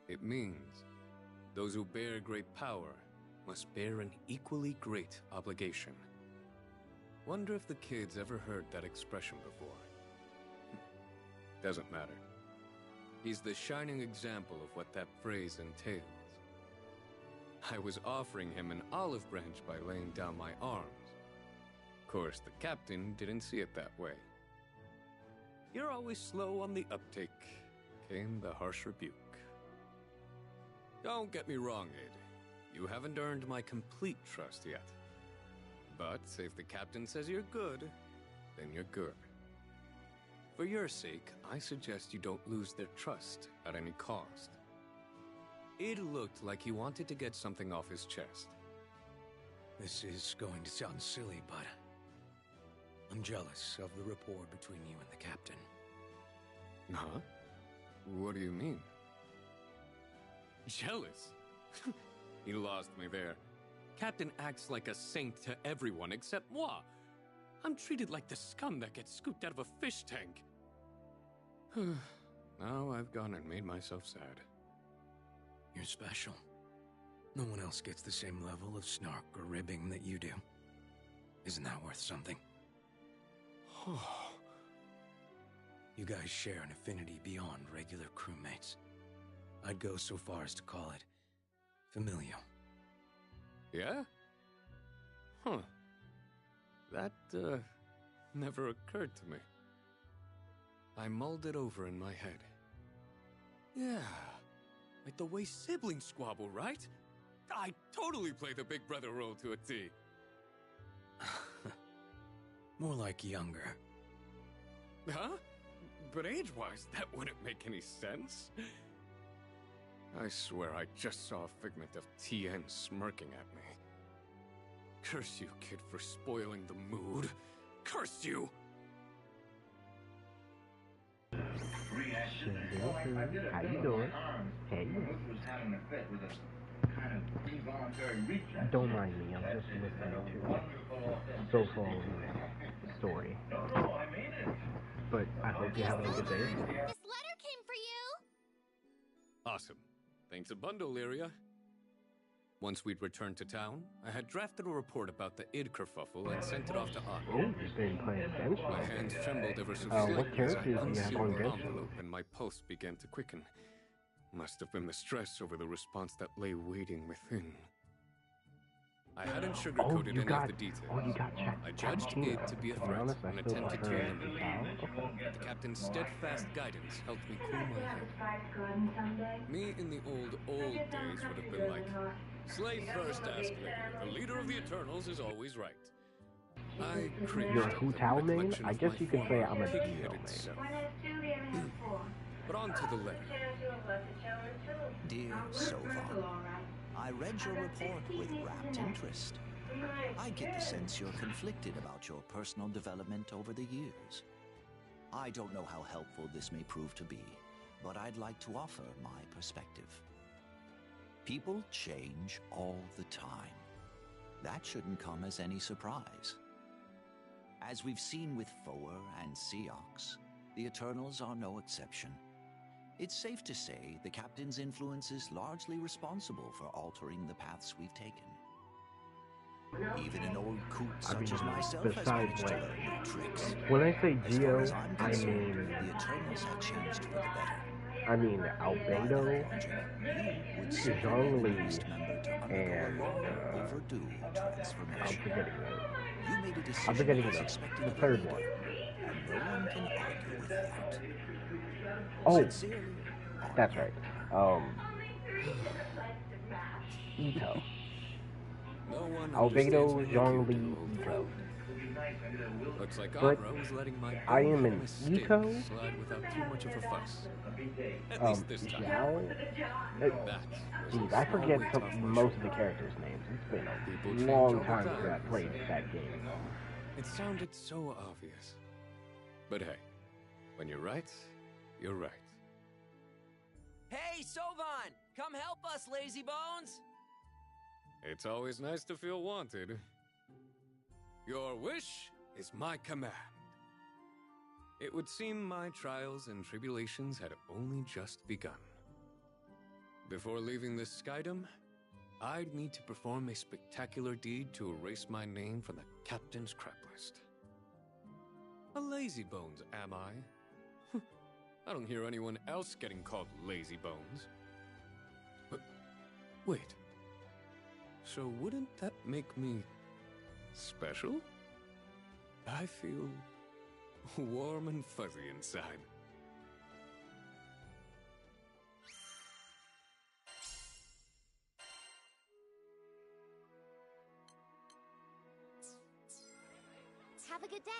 It means, those who bear great power must bear an equally great obligation. Wonder if the kids ever heard that expression before. Doesn't matter. He's the shining example of what that phrase entails. I was offering him an olive branch by laying down my arms. Of course, the captain didn't see it that way. You're always slow on the uptake, came the harsh rebuke. Don't get me wrong, Id. You haven't earned my complete trust yet. But if the captain says you're good, then you're good. For your sake, I suggest you don't lose their trust at any cost. It looked like he wanted to get something off his chest. This is going to sound silly, but I'm jealous of the rapport between you and the captain. Huh? What do you mean? Jealous? He lost me there. Captain acts like a saint to everyone except moi. I'm treated like the scum that gets scooped out of a fish tank. Now I've gone and made myself sad. You're special. No one else gets the same level of snark or ribbing that you do. Isn't that worth something? You guys share an affinity beyond regular crewmates. I'd go so far as to call it familial. Yeah? Huh. That, never occurred to me. I mulled it over in my head. Yeah. Like the way siblings squabble, right? I totally play the big brother role to a T. More like younger. Huh? But age-wise, that wouldn't make any sense. I swear I just saw a figment of TN smirking at me. Curse you, kid, for spoiling the mood. Curse you! How you doing? Hey. Don't mind me, I'm just listening to so-called story. But I hope you're having a good day. This letter came for you! Awesome. Thanks a bundle, Lyria. Once we'd returned to town, I had drafted a report about the id kerfuffle and sent it off to Anna. Oh, you've been playing Genshin. My hands trembled ever so What slightly as I characters do you have unsealed on the Genshin? envelope and my pulse began to quicken. Must have been the stress over the response that lay waiting within. I hadn't sugarcoated any of the details. You got I judged it to be a threat and attempted to eliminate it. The captain's steadfast guidance helped me cool my head. Me in the old days would have been like, Slay first, ask later. The leader of the Eternals is always right. I cringed. You're a Hu Tao main? I guess you could say I'm a Dio main. But on to the letter. Dear Sovan, I read your report with rapt interest. I get the sense you're conflicted about your personal development over the years. I don't know how helpful this may prove to be, but I'd like to offer my perspective. People change all the time. That shouldn't come as any surprise. As we've seen with Foer and Seox, the Eternals are no exception. It's safe to say the Captain's influence is largely responsible for altering the paths we've taken. Even an old coot such as myself has managed to learn new tricks. When I say As Geo, far as I'm I concerned, mean... the Eternals have changed for the better. I mean Albedo, Zhongli, and overdue transformation. I'm forgetting You made a decision I'm forgetting I was the expecting of third you, one. and no one can argue with that. Oh, Sincerely, that's right. Ito. Albedo, Zhongli, Ito. Looks like But Amra was letting my I am an mistake Ito. slide without too much of a fuss. At least this time. Zhao? Geez, I forget most of the characters' names. It's been a long time since I played that game. It sounded so obvious. But hey, when you're right, you're right. Hey, Sovan! Come help us, lazy bones! It's always nice to feel wanted. Your wish is my command. It would seem my trials and tribulations had only just begun. Before leaving this skydom, I'd need to perform a spectacular deed to erase my name from the captain's crap list. A lazy bones, am I? I don't hear anyone else getting called lazy bones. But wait. So wouldn't that make me special? I feel warm and fuzzy inside. Have a good day.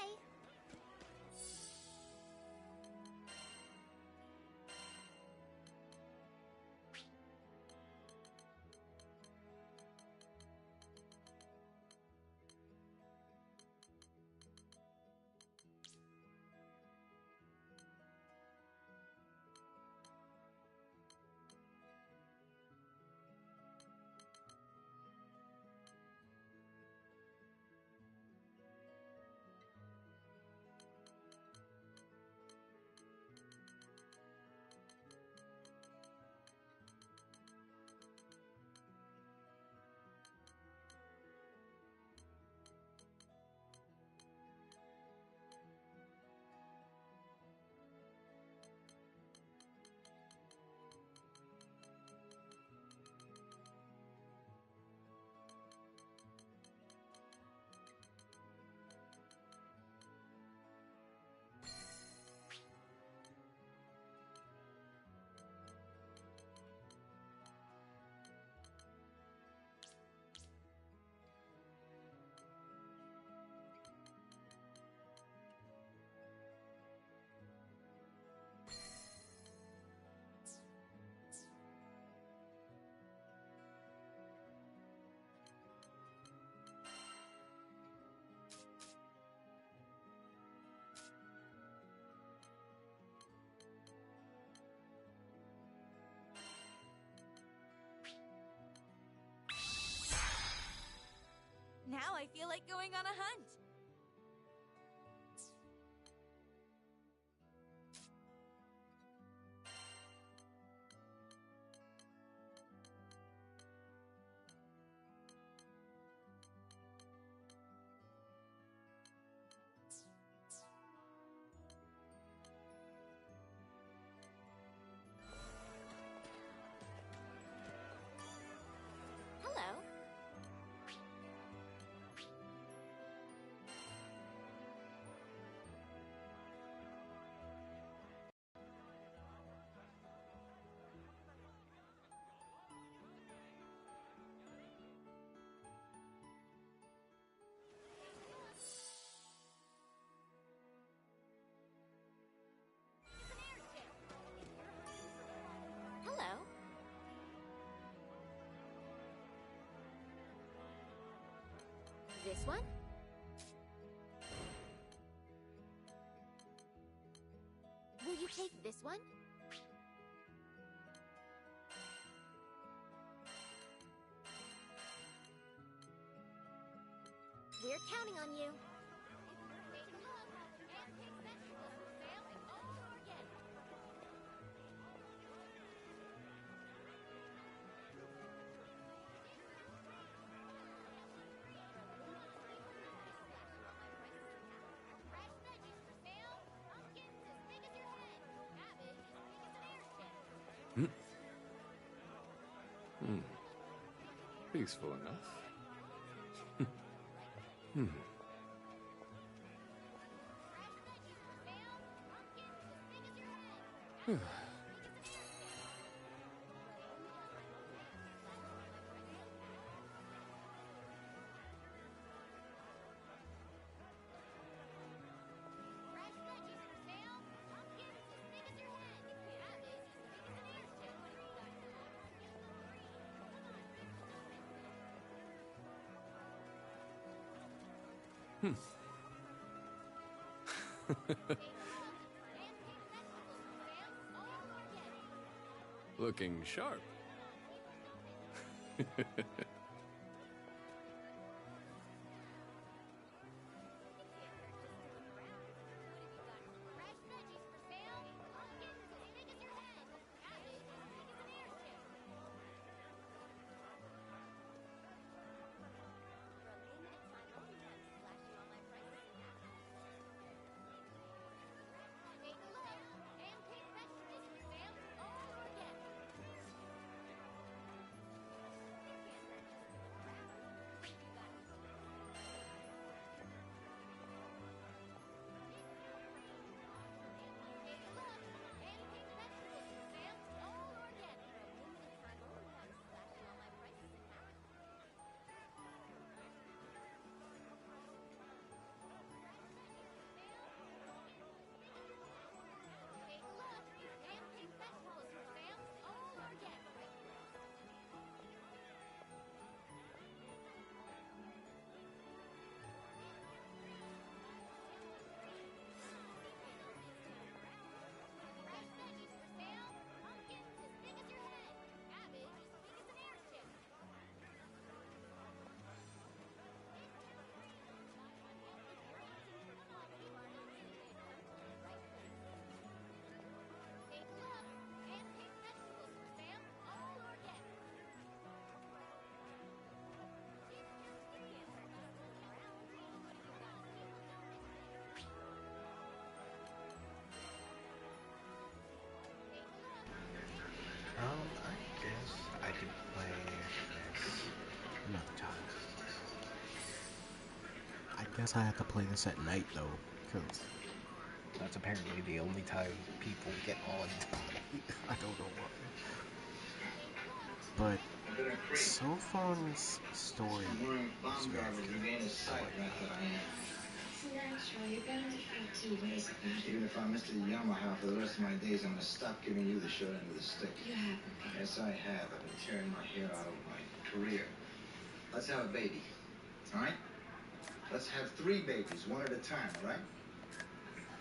like going on a hunt. Hello. Hello. This one? Will you take this one? We're counting on you. Peaceful enough. Looking sharp. I guess I could play this another time. I guess I have to play this at night though, because that's apparently the only time people get on. I don't know why. But so far's story is very good. Natural, you're bound to feel two ways about it. Even if I'm Mr. Yamaha for the rest of my days, I'm going to stop giving you the short end of the stick. You haven't, Peter. Yes, I have. I've been tearing my hair out over my career. Let's have a baby, all right? Let's have 3 babies, one at a time, all right?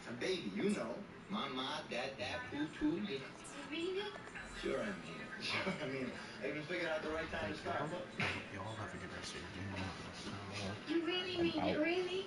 A baby, you know. Mama, dad, poo, poo, you know. mean it? Sure I mean it. Sure I mean it. I even figured out the right time to Thank start. y'all. Look. I hope y'all have a good rest of your day. You really I'm mean it, out. really?